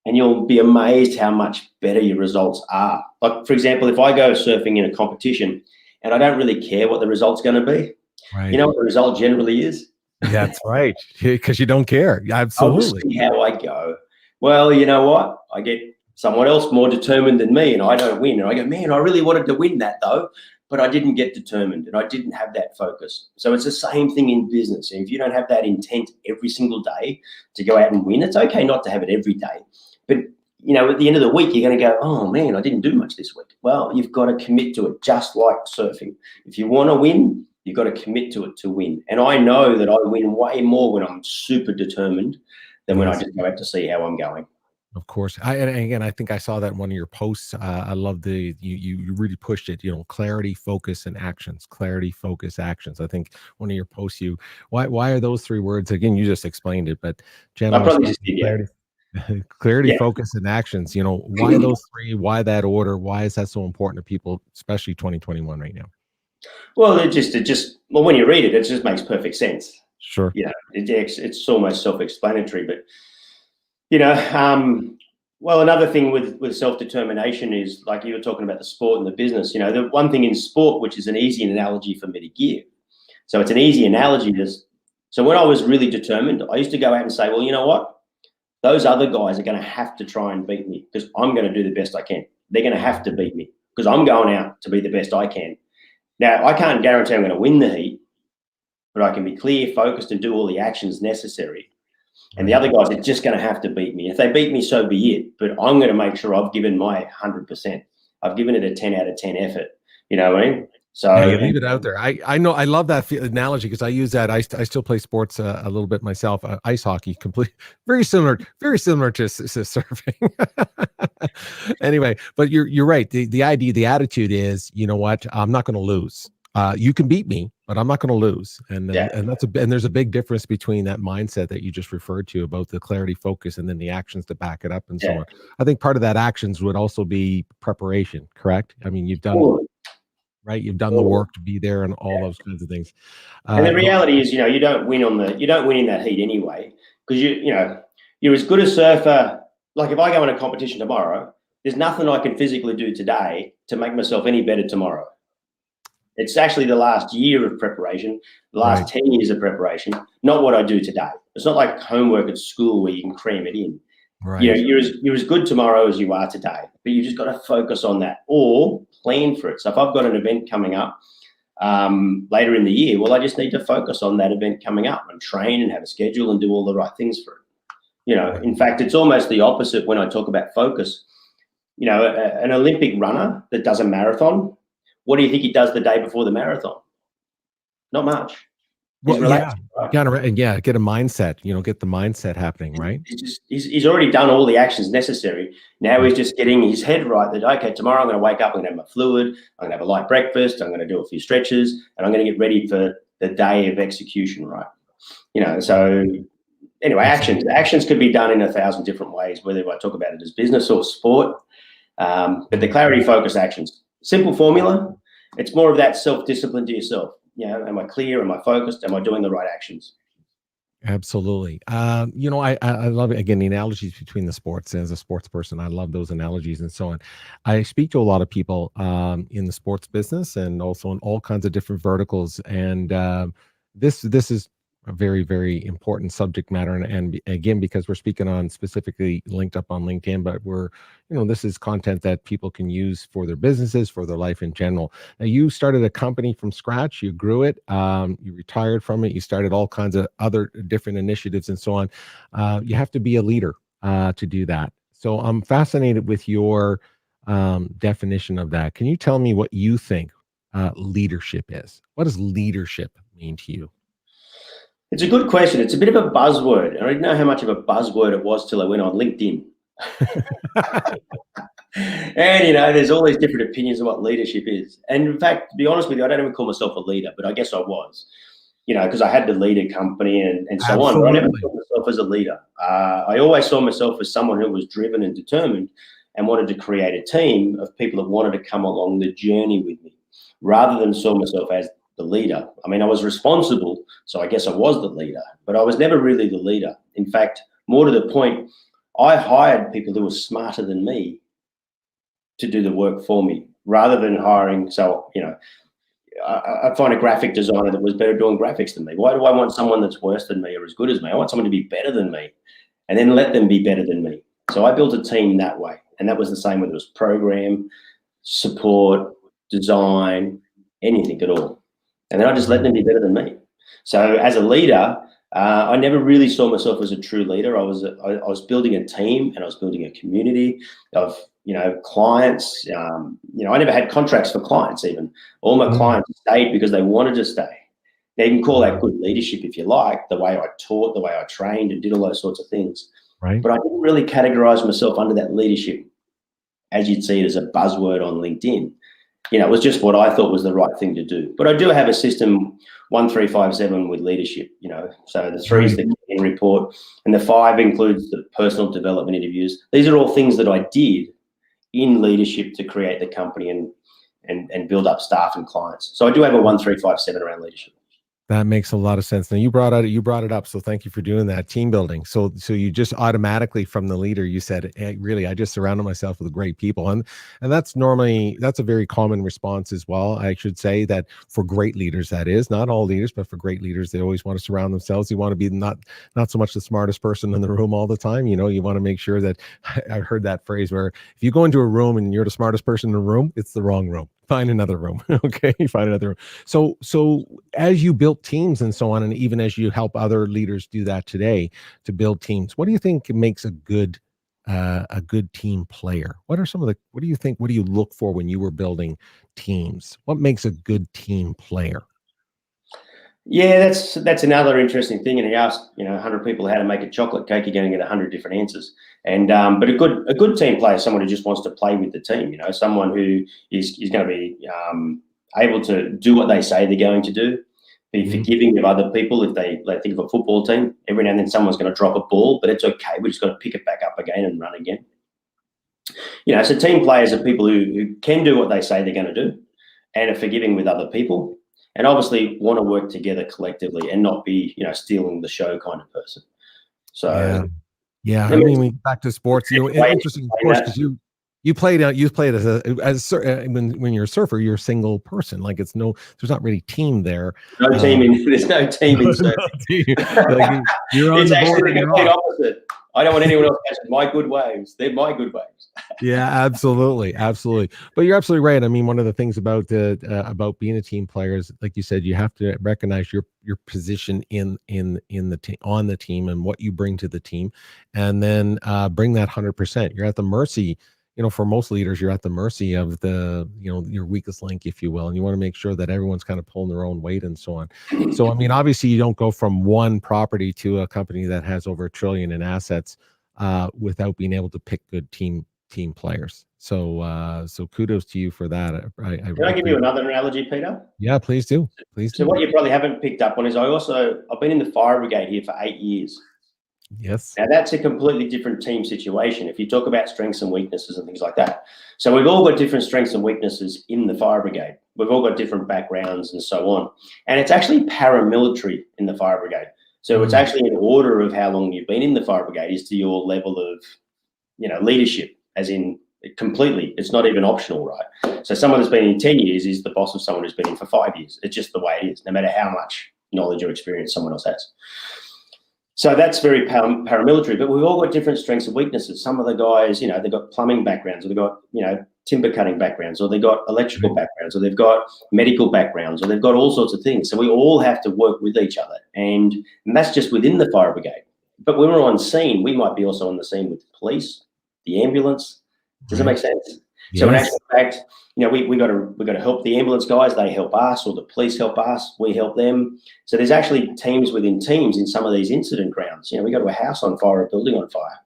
and you'll be amazed how much better your results are. Like, for example, if I go surfing in a competition and I don't really care what the result's going to be, right. You know what the result generally is? That's right, because you don't care. Absolutely. I'll see how I go. Well, you know what? I get someone else more determined than me, and I don't win. And I go, man, I really wanted to win that though, but I didn't get determined and I didn't have that focus. So it's the same thing in business. And if you don't have that intent every single day to go out and win, it's okay not to have it every day. But, at the end of the week, you're going to go, oh man, I didn't do much this week. Well, you've got to commit to it, just like surfing. If you want to win, you've got to commit to it to win. And I know that I win way more when I'm super determined than when I just go out to see how I'm going. Of course. And again, I think I saw that in one of your posts. I love you really pushed it, clarity, focus, and actions. Clarity, focus, actions. I think one of your posts, why are those 3 words? Again, you just explained it, but clarity, focus, and actions. Why those 3? Why that order? Why is that so important to people, especially 2021 right now? Well, well, when you read it, it just makes perfect sense. Sure. It's almost self-explanatory, but well, another thing with self-determination is, like you were talking about the sport and the business, the one thing in sport, which is an easy analogy for me to give. So it's an easy analogy. So when I was really determined, I used to go out and say, well, you know what? Those other guys are going to have to try and beat me because I'm going to do the best I can. They're going to have to beat me because I'm going out to be the best I can. Now, I can't guarantee I'm going to win the heat, but I can be clear, focused, and do all the actions necessary. And the other guys are just going to have to beat me. If they beat me, so be it. But I'm going to make sure I've given my 100%. I've given it a 10 out of 10 effort. You know what I mean? So you leave it out there. I know. I love that analogy because I use that. I still play sports a little bit myself. Ice hockey, very similar to surfing. Anyway, but you're right. The idea, the attitude is, you know what? I'm not going to lose. You can beat me, but I'm not going to lose. And there's a big difference between that mindset that you just referred to about the clarity, focus, and then the actions to back it up and so on. I think part of that actions would also be preparation, correct? I mean, you've done right? You've done the work to be there and all those kinds of things. And the reality is, you don't win in that heat anyway, because you're as good a surfer. Like if I go in a competition tomorrow, there's nothing I can physically do today to make myself any better tomorrow. It's actually the last year of preparation, the last 10 years of preparation, not what I do today. It's not like homework at school where you can cram it in. Right. You're as good tomorrow as you are today, but you just got to focus on that or plan for it. So if I've got an event coming up later in the year, well, I just need to focus on that event coming up and train and have a schedule and do all the right things for it. In fact, it's almost the opposite when I talk about focus. An Olympic runner that does a marathon, what do you think he does the day before the marathon? Not much. Well, relaxed, right? Get a mindset, get the mindset happening, right? He's already done all the actions necessary. Now he's just getting his head right that, okay, tomorrow I'm going to wake up, I'm going to have my fluid, I'm going to have a light breakfast, I'm going to do a few stretches, and I'm going to get ready for the day of execution, right? So anyway, actions could be done in 1,000 different ways, whether I talk about it as business or sport. But the clarity focus actions, simple formula. It's more of that self-discipline to yourself. Am I clear? Am I focused? Am I doing the right actions? Absolutely. I love it. Again, the analogies between the sports. As a sports person, I love those analogies and so on. I speak to a lot of people in the sports business and also in all kinds of different verticals. And this is a very, very important subject matter. And again, because we're speaking on specifically linked up on LinkedIn, but this is content that people can use for their businesses, for their life in general. Now, you started a company from scratch, you grew it, you retired from it, you started all kinds of other different initiatives and so on. You have to be a leader to do that. So I'm fascinated with your definition of that. Can you tell me what you think leadership is? What does leadership mean to you? It's a good question. It's a bit of a buzzword. I didn't know how much of a buzzword it was till I went on LinkedIn. And, there's all these different opinions of what leadership is. And in fact, to be honest with you, I don't even call myself a leader, but I guess I was, because I had to lead a company and so on. But I never saw myself as a leader. I always saw myself as someone who was driven and determined and wanted to create a team of people that wanted to come along the journey with me, rather than saw myself as the leader. I mean, I was responsible, so I guess I was the leader, but I was never really the leader. In fact, more to the point, I hired people who were smarter than me to do the work for me, rather than hiring. So, I find a graphic designer that was better doing graphics than me. Why do I want someone that's worse than me or as good as me? I want someone to be better than me and then let them be better than me. So I built a team that way. And that was the same whether it was program, support, design, anything at all. And then I just let them be better than me. So as a leader, I never really saw myself as a true leader. I was building a team and I was building a community of clients. I never had contracts for clients even. All my clients stayed because they wanted to stay. Now, you can call that good leadership if you like, the way I taught, the way I trained and did all those sorts of things. Right. But I didn't really categorize myself under that leadership, as you'd see it as a buzzword on LinkedIn. It was just what I thought was the right thing to do. But I do have a system 1357 with leadership, so the 3 is the key report and the 5 includes the personal development interviews. These are all things that I did in leadership to create the company and build up staff and clients. So I do have a 1357 around leadership. That makes a lot of sense. Now you brought it up, so thank you for doing that. Team building. So you just automatically from the leader, you said, hey, really, I just surrounded myself with great people, and that's a very common response as well. I should say that for great leaders, that is not all leaders, but for great leaders, they always want to surround themselves. You want to be not so much the smartest person in the room all the time. You want to make sure that I heard that phrase where if you go into a room and you're the smartest person in the room, it's the wrong room. Find another room. Okay. Find another room. So as you built teams and so on, and even as you help other leaders do that today to build teams, what do you think makes a good team player? What do you look for when you were building teams? What makes a good team player? Yeah, that's another interesting thing. And he asked, 100 people how to make a chocolate cake, you're going to get 100 different answers. And but a good team player is someone who just wants to play with the team. Someone who is going to be able to do what they say they're going to do, be forgiving of other people. If they think of a football team, every now and then someone's going to drop a ball, but it's okay. We're just going to pick it back up again and run again. So team players are people who can do what they say they're going to do. and are forgiving with other people, and obviously want to work together collectively and not be, stealing the show kind of person. So yeah. I mean, back to sports, interesting sports, because you played when you're a surfer, you're a single person. Like there's not really team there. There's no team in surfing. Like you're on it's the actually board the complete opposite. I don't want anyone else catching my good waves. They're my good waves. Yeah, absolutely. But you're absolutely right. I mean, one of the things about being a team player is, like you said, you have to recognize your position in the team, on the team, and what you bring to the team, and then bring that 100%. You're at the mercy. For most leaders, you're at the mercy of your weakest link, if you will, and you want to make sure that everyone's kind of pulling their own weight and so on. So, I mean, obviously, you don't go from one property to a company that has over $1 trillion in assets without being able to pick good team players. So kudos to you for that. Can I give you another analogy, Peter? Yeah, please do. So what you probably haven't picked up on is I've been in the fire brigade here for 8 years. Yes. Now that's a completely different team situation if you talk about strengths and weaknesses and things like that. So we've all got different strengths and weaknesses in the fire brigade. We've all got different backgrounds and so on. And it's actually paramilitary in the fire brigade. So it's actually in order of how long you've been in the fire brigade is to your level of, leadership, as in completely. It's not even optional, right? So someone that's been in 10 years is the boss of someone who's been in for 5 years. It's just the way it is, no matter how much knowledge or experience someone else has. So that's very paramilitary, but we've all got different strengths and weaknesses. Some of the guys, they've got plumbing backgrounds, or they've got, timber cutting backgrounds, or they've got electrical backgrounds, or they've got medical backgrounds, or they've got all sorts of things. So we all have to work with each other. And that's just within the fire brigade. But when we're on scene, we might be also on the scene with the police, the ambulance. Does that make sense? Yes. So in actual fact, we got to help the ambulance guys. They help us, or the police help us. We help them. So there's actually teams within teams in some of these incident grounds. We go to a house on fire, a building on fire,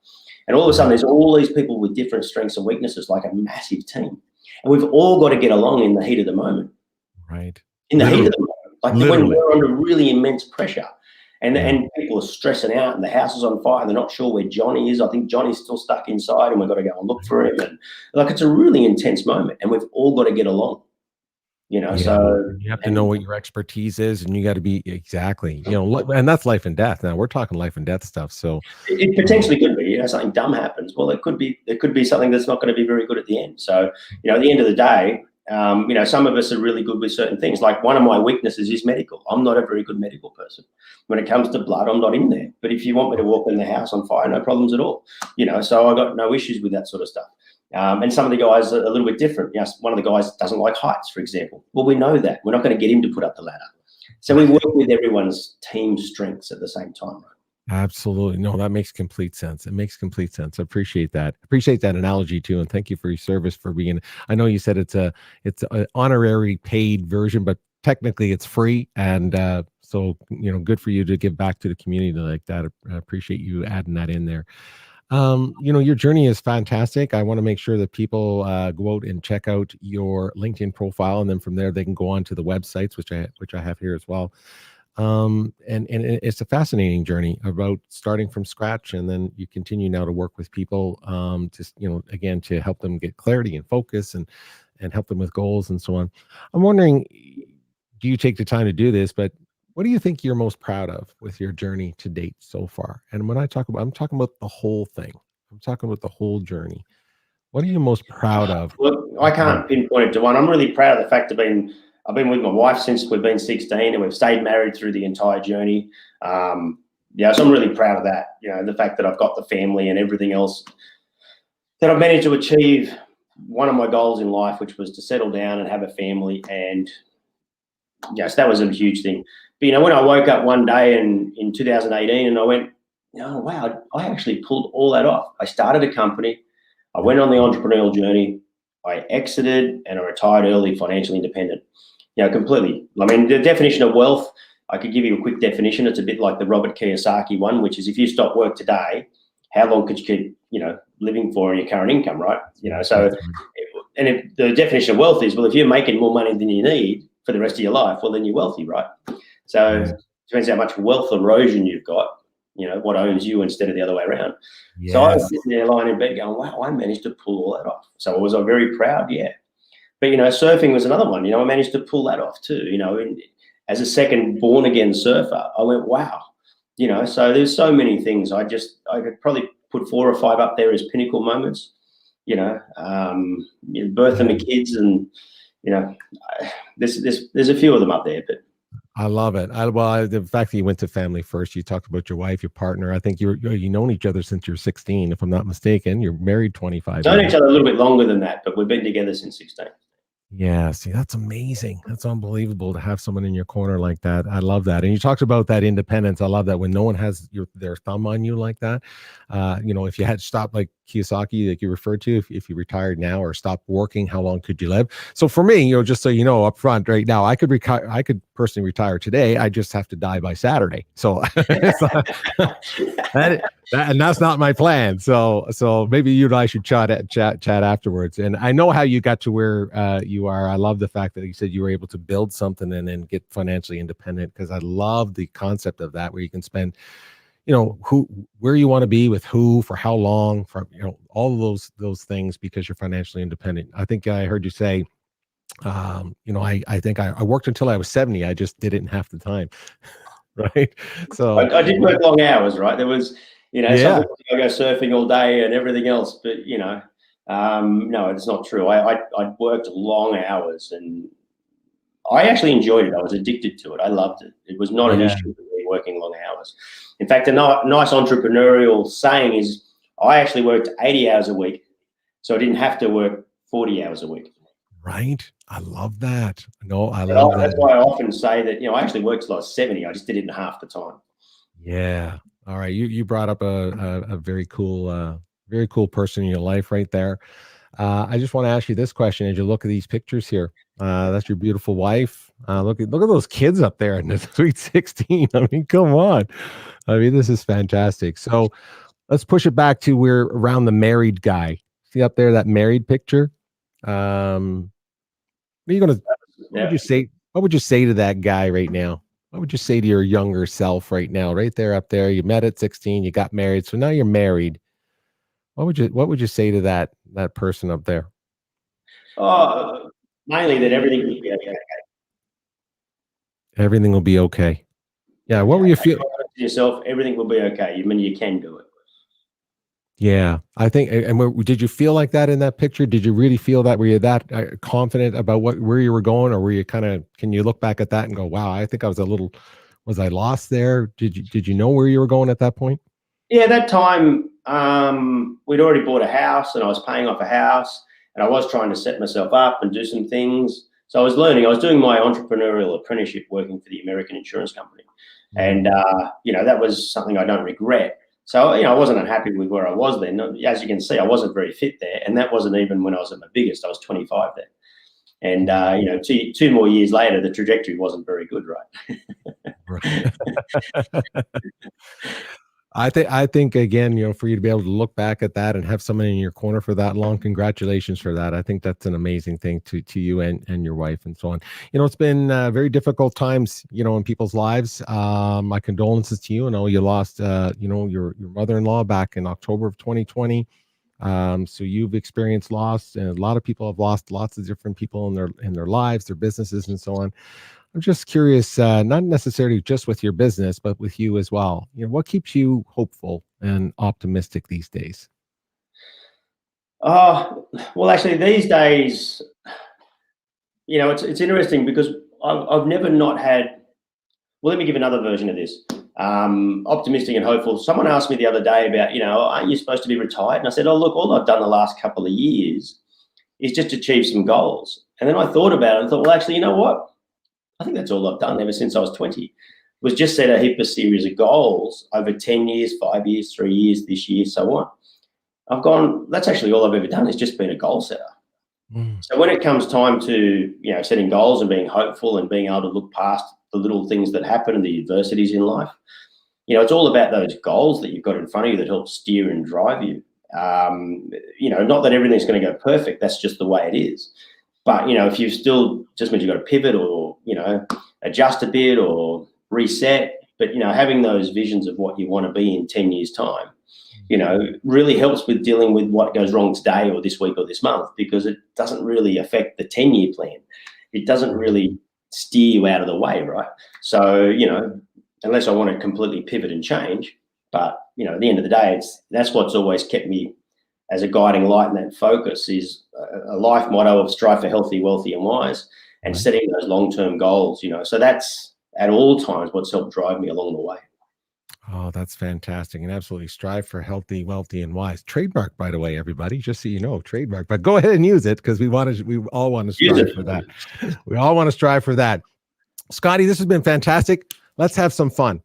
and all of a sudden there's all these people with different strengths and weaknesses, like a massive team, and we've all got to get along in the heat of the moment. Right. In the heat of the moment, like when we're under really immense pressure. And people are stressing out, and the house is on fire, and they're not sure where Johnny is. I think Johnny's still stuck inside, and we've got to go and look for him. And it's a really intense moment, and we've all got to get along. So you have to know what your expertise is, and you got to be exactly, and that's life and death. Now we're talking life and death stuff. So it potentially could be, something dumb happens. Well, it could be something that's not going to be very good at the end. So, at the end of the day, some of us are really good with certain things. Like one of my weaknesses is medical. I'm not a very good medical person. When it comes to blood, I'm not in there. But if you want me to walk in the house on fire, no problems at all. So I got no issues with that sort of stuff. And some of the guys are a little bit different. One of the guys doesn't like heights, for example. Well, we know that. We're not going to get him to put up the ladder. So we work with everyone's team strengths at the same time. Absolutely. No, that makes complete sense. It makes complete sense. I appreciate that. Appreciate that analogy too. And thank you for your service for being, I know you said it's an honorary paid version, but technically it's free. And so, good for you to give back to the community like that. I appreciate you adding that in there. Your journey is fantastic. I want to make sure that people go out and check out your LinkedIn profile, and then from there they can go on to the websites, which I have here as well. And it's a fascinating journey about starting from scratch, and then you continue now to work with people, again, to help them get clarity and focus and help them with goals and so on. I'm wondering, do you take the time to do this, but what do you think you're most proud of with your journey to date so far? And when I'm talking about the whole thing. I'm talking about the whole journey. What are you most proud of? Look, I can't pinpoint it to one. I'm really proud of the fact I've been with my wife since we've been 16, and we've stayed married through the entire journey. So I'm really proud of that. The fact that I've got the family and everything else, that I've managed to achieve one of my goals in life, which was to settle down and have a family. And yes, that was a huge thing. But when I woke up one day in 2018, and I went, wow, I actually pulled all that off. I started a company. I went on the entrepreneurial journey. I exited, and I retired early, financially independent. Completely. I mean, the definition of wealth, I could give you a quick definition. It's a bit like the Robert Kiyosaki one, which is if you stop work today, how long could you keep, living for your current income, right? So, the definition of wealth is, well, if you're making more money than you need for the rest of your life, well, then you're wealthy, right? So it depends how much wealth erosion you've got, what owns you instead of the other way around. Yes. So I was sitting there lying in bed going, wow, I managed to pull all that off. So was I very proud? Yeah. But, surfing was another one. I managed to pull that off too, as a second born again surfer. I went, wow, so there's so many things. I could probably put 4 or 5 up there as pinnacle moments, birth of my kids, and, there's a few of them up there, but. I love it. The fact that you went to family first, you talked about your wife, your partner. I think you've known each other since you're 16, if I'm not mistaken. You're married 25 Known years. each other a little bit longer than that, but we've been together since 16. Yeah, see, that's amazing. That's unbelievable to have someone in your corner like that. I love that. And you talked about that independence. I love that when no one has their thumb on you like that. If you had stopped, like Kiyosaki, like you referred to, if you retired now or stopped working, how long could you live? So for me, just so you know up front right now, I could personally retire today. I just have to die by Saturday. So it's not, and that's not my plan. So maybe you and I should chat afterwards. And I know how you got to where you are. I love the fact that you said you were able to build something and then get financially independent, because I love the concept of that, where you can spend, where you want to be with who, for how long, for, all of those things, because you're financially independent. I think I heard you say, I think I worked until I was 70. I just did it in half the time. Right. So I did work long hours, right? There was, yeah. some people go surfing all day and everything else, but no, it's not true. I worked long hours, and I actually enjoyed it. I was addicted to it. I loved it. It was not an issue for me working long hours. In fact, a nice entrepreneurial saying is, I actually worked 80 hours a week, so I didn't have to work 40 hours a week. Right. I love that. No, I love that. That's why I often say that, I actually worked till I was 70. I just did it in half the time. Yeah. All right. You brought up a very cool person in your life right there. I just want to ask you this question. As you look at these pictures here, that's your beautiful wife. Look at those kids up there in the sweet 16. I mean, come on. I mean, this is fantastic. So let's push it back to we're around the married guy. See up there, that married picture? What would you say? What would you say to that guy right now? What would you say to your younger self right now? Right there, up there, you met at 16, you got married, so now you're married. What would you say to that person up there? Oh, mainly that everything will be okay. Everything will be okay. Yeah. What were you feeling? Yourself, everything will be okay. You can do it. Yeah, I think. And did you feel like that in that picture? Did you really feel that? Were you that confident about where you were going, or were you can you look back at that and go, wow, I think was I lost there? Did you know where you were going at that point? Yeah, that time, we'd already bought a house, and I was paying off a house, and I was trying to set myself up and do some things. So I was learning. I was doing my entrepreneurial apprenticeship working for the American insurance company. And, that was something I don't regret. So, I wasn't unhappy with where I was then. As you can see, I wasn't very fit there. And that wasn't even when I was at my biggest. I was 25 there. And, two more years later, the trajectory wasn't very good, right? I think again, for you to be able to look back at that and have someone in your corner for that long, congratulations for that. I think that's an amazing thing to you and your wife and so on. It's been very difficult times, in people's lives. My condolences to you. I know you lost, your mother-in-law back in October of 2020. So you've experienced loss, and a lot of people have lost lots of different people in their lives, their businesses, and so on. I'm just curious, not necessarily just with your business, but with you as well. What keeps you hopeful and optimistic these days? Well, actually, these days, it's interesting because I've never not had. Well, let me give another version of this. Optimistic and hopeful. Someone asked me the other day about, aren't you supposed to be retired? And I said, oh, look, all I've done the last couple of years is just achieve some goals. And then I thought about it and thought, well, actually, you know what? I think that's all I've done ever since I was 20, was just set a series of goals over 10 years, 5 years, 3 years, this year, so on. I've gone, that's actually all I've ever done, is just been a goal setter. So when it comes time to, setting goals and being hopeful and being able to look past the little things that happen and the adversities in life, it's all about those goals that you've got in front of you that help steer and drive you. Not that everything's going to go perfect. That's just the way it is. But, if you still just means you've got to pivot or, adjust a bit or reset, but, having those visions of what you want to be in 10 years' time, really helps with dealing with what goes wrong today or this week or this month, because it doesn't really affect the 10-year plan. It doesn't really steer you out of the way, right? So, unless I want to completely pivot and change, but, at the end of the day, that's what's always kept me as a guiding light, and that focus is a life motto of strive for healthy, wealthy, and wise, and setting those long-term goals, So that's at all times what's helped drive me along the way. Oh, that's fantastic. And absolutely strive for healthy, wealthy, and wise. Trademark, by the way, everybody, just so you know, trademark. But go ahead and use it, because we all want to strive for that. We all want to strive for that. Scotty, this has been fantastic. Let's have some fun.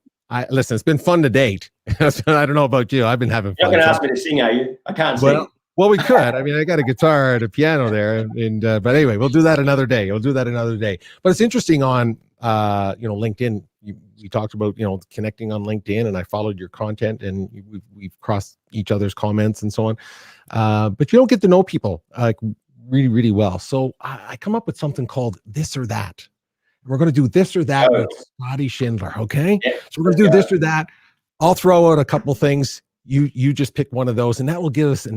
Listen, it's been fun to date. I don't know about you. I've been having fun. You're not going to ask me to sing, are you? I can't sing. Well, we could. I mean, I got a guitar and a piano there, but anyway, we'll do that another day. But it's interesting on LinkedIn. You talked about connecting on LinkedIn, and I followed your content, and we've crossed each other's comments and so on. But you don't get to know people like really, really well. So I come up with something called This or That. We're going to do this or that with Scotty Schindler. Okay, so we're going to do this or that. I'll throw out a couple things. You just pick one of those, and that will give us a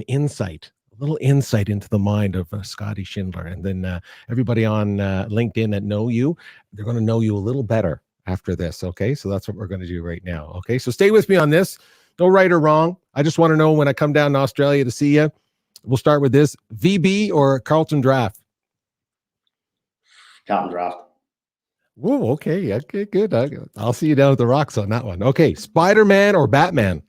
little insight into the mind of Scotty Schindler. And then everybody on LinkedIn that know you, they're going to know you a little better after this. Okay, so that's what we're going to do right now. Okay, so stay with me on this. No right or wrong. I just want to know when I come down to Australia to see you. We'll start with this: VB or Carlton Draft? Carlton Draft. Whoa, okay, good. I'll see you down at the Rocks on that one. Okay, Spider-Man or Batman?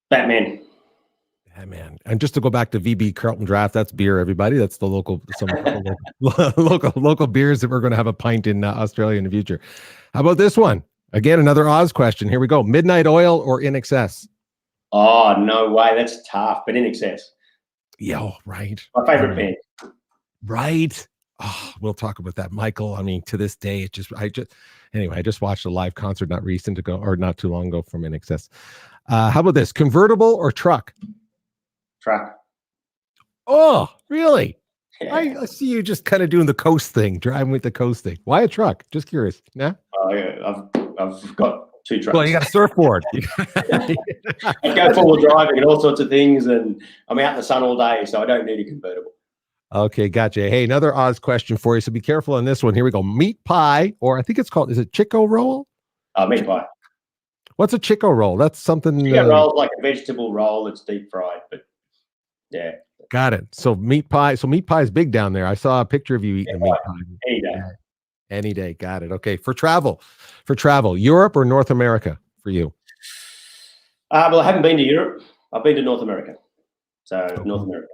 Batman. Batman. And just to go back to VB Carlton Draft, that's beer, everybody. That's the local beers that we're going to have a pint in Australia in the future. How about this one? Again, another Oz question. Here we go. Midnight Oil or In Excess? Oh, no way. That's tough, but In Excess. Yeah, right. My favorite band. Right. Oh, we'll talk about that, Michael. I mean, to this day, I just watched a live concert not too long ago from In Excess. How about this? Convertible or truck? Truck. Oh, really? Yeah. I see you just kind of doing the coast thing, driving with the coast thing. Why a truck? Just curious. Nah? Oh, yeah. I've got 2 trucks. Well, you got a surfboard. I go forward driving and all sorts of things, and I'm out in the sun all day, so I don't need a convertible. Okay, gotcha. Hey, another Oz question for you, so be careful on this one. Here we go. Meat pie, or I think it's called, is it Chico roll? Meat pie. What's a Chico roll? That's something. Chico roll is like a vegetable roll that's deep fried, but yeah. Got it. So meat pie. So meat pie is big down there. I saw a picture of you eating a meat pie. Any day. Any day. Got it. Okay. For travel, Europe or North America for you? Well, I haven't been to Europe. I've been to North America. So North America.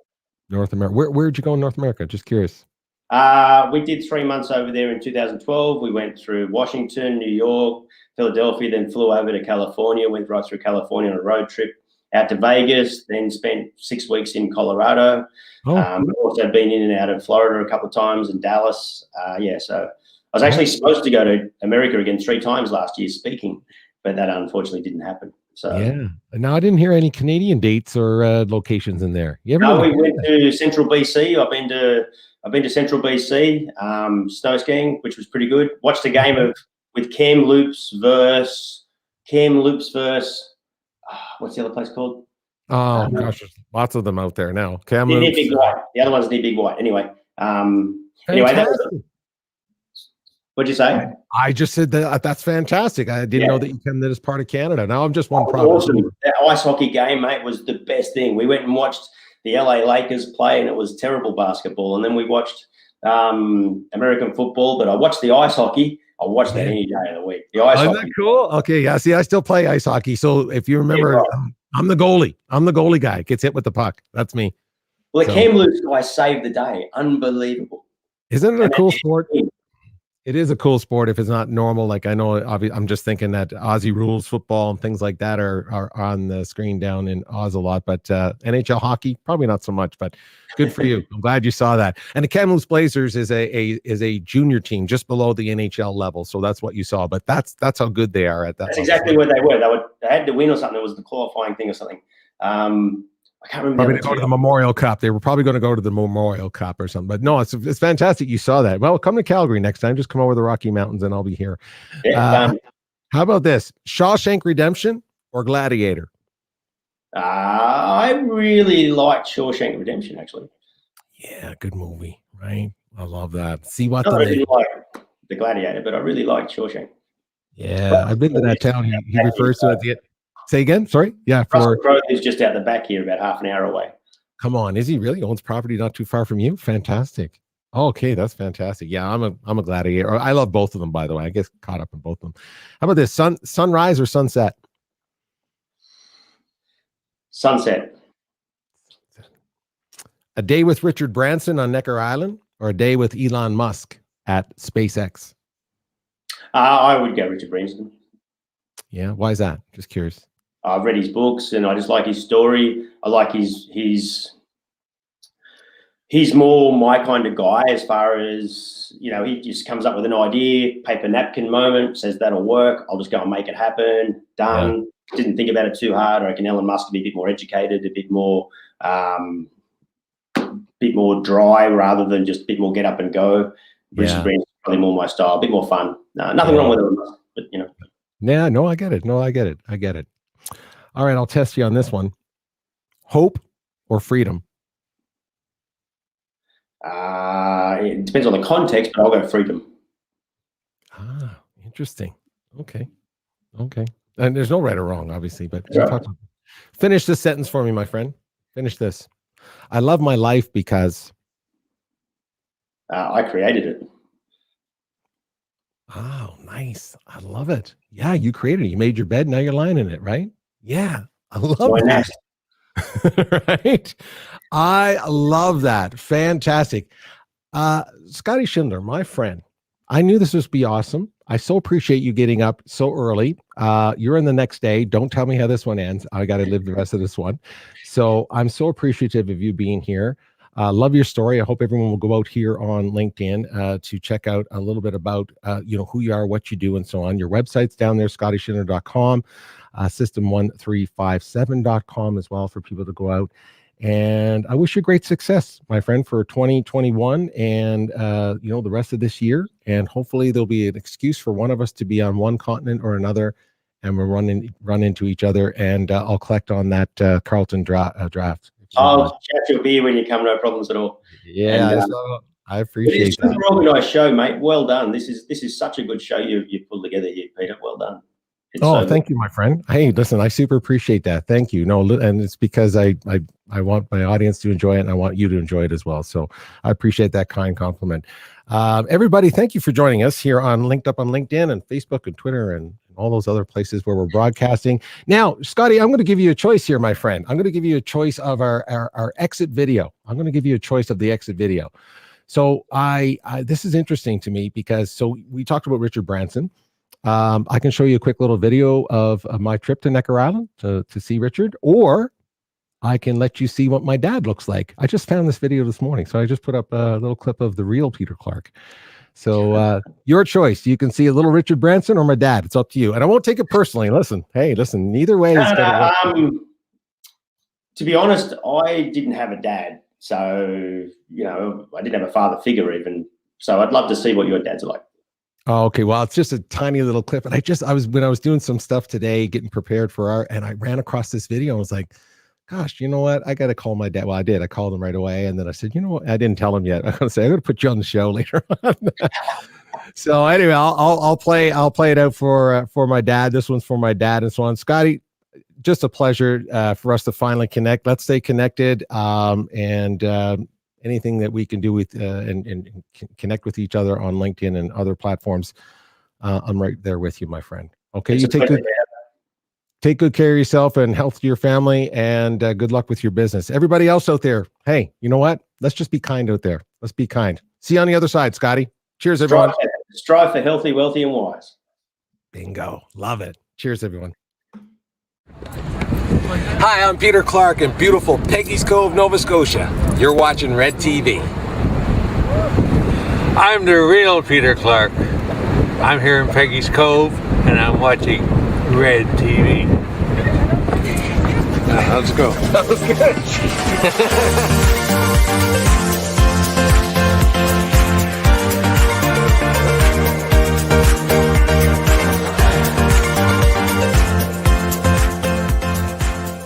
North America. Where'd you go in North America? Just curious. We did 3 months over there in 2012. We went through Washington, New York, Philadelphia, then flew over to California, went right through California on a road trip out to Vegas, then spent 6 weeks in Colorado. Also been in and out of Florida a couple of times, and Dallas. So I was actually supposed to go to America again 3 times last year speaking, but that unfortunately didn't happen. So yeah. Now I didn't hear any Canadian dates or locations in there. We went to Central BC. I've been to Central BC, snow skiing, which was pretty good. Watched a game with 𝘾𝙗𝙗𝙗𝙗 what's the other place called? Oh gosh, there's lots of them out there now. Near Big White. The other one's near Big White. Anyway, what'd you say? I just said that's fantastic. I didn't know that you came as part of Canada. Now I'm just one province. Awesome. That ice hockey game, mate, was the best thing. We went and watched the LA Lakers play, and it was terrible basketball. And then we watched American football, but I watched the ice hockey. I watched that any day of the week. The ice hockey. Isn't that cool? Okay, yeah. See, I still play ice hockey. So if you remember, I'm the goalie. I'm the goalie guy. Gets hit with the puck. That's me. Well, the 𝘾𝙗𝙗𝙗 guy saved the day. Unbelievable. Isn't it a cool sport? It is a cool sport if it's not normal. Like I know, I'm just thinking that Aussie rules football and things like that are on the screen down in Oz a lot, but NHL hockey probably not so much. But good for you. I'm glad you saw that. And the Kamloops Blazers is a junior team just below the NHL level, so that's what you saw. But that's how good they are at that. That's exactly where they were. They had to win or something. It was the qualifying thing or something. I can't remember. Probably to go to the Memorial Cup. They were probably going to go to the Memorial Cup or something. But no, it's fantastic. You saw that. Well, come to Calgary next time. Just come over the Rocky Mountains, and I'll be here. Yeah, How about this? Shawshank Redemption or Gladiator? I really liked Shawshank Redemption, actually. Yeah, good movie, right? I love that. See what I the didn't like The Gladiator, but I really liked Shawshank. Yeah, I've been to that town. He refers to it. Say again? Sorry? Yeah, Russell Crowe is just out the back here, about half an hour away. Come on, is he really? Owns property not too far from you? Fantastic. Okay, that's fantastic. Yeah, I'm a Gladiator. I love both of them, by the way. I get caught up in both of them. How about this? Sunrise or sunset? Sunset. A day with Richard Branson on Necker Island or a day with Elon Musk at SpaceX? I would go Richard Branson. Yeah, why is that? Just curious. I've read his books and I just like his story. I like he's more my kind of guy, as far as, you know, he just comes up with an idea, paper napkin moment, says that'll work. I'll just go and make it happen. Done. Yeah. Didn't think about it too hard. I reckon Elon Musk would be a bit more educated, a bit more dry, rather than just a bit more get up and go. Richard Branson's probably more my style, a bit more fun. Nothing wrong with it, but you know. Yeah, no, I get it. No, I get it. I get it. All right, I'll test you on this one. Hope or freedom? It depends on the context, but I'll go freedom. Ah, interesting. Okay. And there's no right or wrong, obviously, but finish this sentence for me, my friend. Finish this. I love my life because I created it. Oh, nice. I love it. Yeah, you created it. You made your bed. Now you're lying in it, right? Yeah, I love that. Right? I love that. Fantastic. Scotty Schindler, my friend, I knew this would be awesome. I so appreciate you getting up so early. You're in the next day. Don't tell me how this one ends. I got to live the rest of this one. So I'm so appreciative of you being here. Love your story. I hope everyone will go out here on LinkedIn to check out a little bit about who you are, what you do, and so on. Your website's down there, scottyschindler.com, system1357.com as well, for people to go out. And I wish you great success, my friend, for 2021 and the rest of this year. And hopefully there'll be an excuse for one of us to be on one continent or another, and we'll run into each other. And I'll collect on that Carlton draft. I'll chat your beer when you come, no problems at all. Yeah, and, I appreciate that. It's an organised show, mate. Well done. This is such a good show you pulled together here, Peter. Well done. Thank you, my friend. Hey, listen, I super appreciate that. Thank you. No, and it's because I want my audience to enjoy it, and I want you to enjoy it as well. So I appreciate that kind compliment. Everybody, thank you for joining us here on LinkedUp on LinkedIn and Facebook and Twitter and all those other places where we're broadcasting. Now, Scotty, I'm going to give you a choice here, my friend. I'm going to give you a choice of our exit video. I'm going to give you a choice of the exit video. So this is interesting to me because we talked about Richard Branson. I can show you a quick little video of my trip to Necker Island to see Richard, or I can let you see what my dad looks like. I just found this video this morning, so I just put up a little clip of the real Peter Clarke. So your choice. You can see a little Richard Branson or my dad. It's up to you. And I won't take it personally. Listen, neither way. To be honest, I didn't have a dad. So, I didn't have a father figure even. So I'd love to see what your dads are like. Oh, okay. Well, it's just a tiny little clip. And when I was doing some stuff today, getting prepared for and I ran across this video and was like, gosh, you know what? I got to call my dad. Well, I did. I called him right away. And then I said, you know what? I didn't tell him yet. I'm going to say, I'm going to put you on the show later on. So anyway, I'll play it out for my dad. This one's for my dad and so on. Scotty, just a pleasure for us to finally connect. Let's stay connected. And anything that we can do with and connect with each other on LinkedIn and other platforms, I'm right there with you, my friend. Okay, you take good care of yourself and health to your family, and good luck with your business. Everybody else out there, hey, you know what? Let's just be kind out there. Let's be kind. See you on the other side, Scotty. Cheers, everyone. Strive for healthy, wealthy, and wise. Bingo. Love it. Cheers, everyone. Hi, I'm Peter Clarke in beautiful Peggy's Cove, Nova Scotia. You're watching Red TV. I'm the real Peter Clarke. I'm here in Peggy's Cove, and I'm watching Red TV. Let's go. That was good.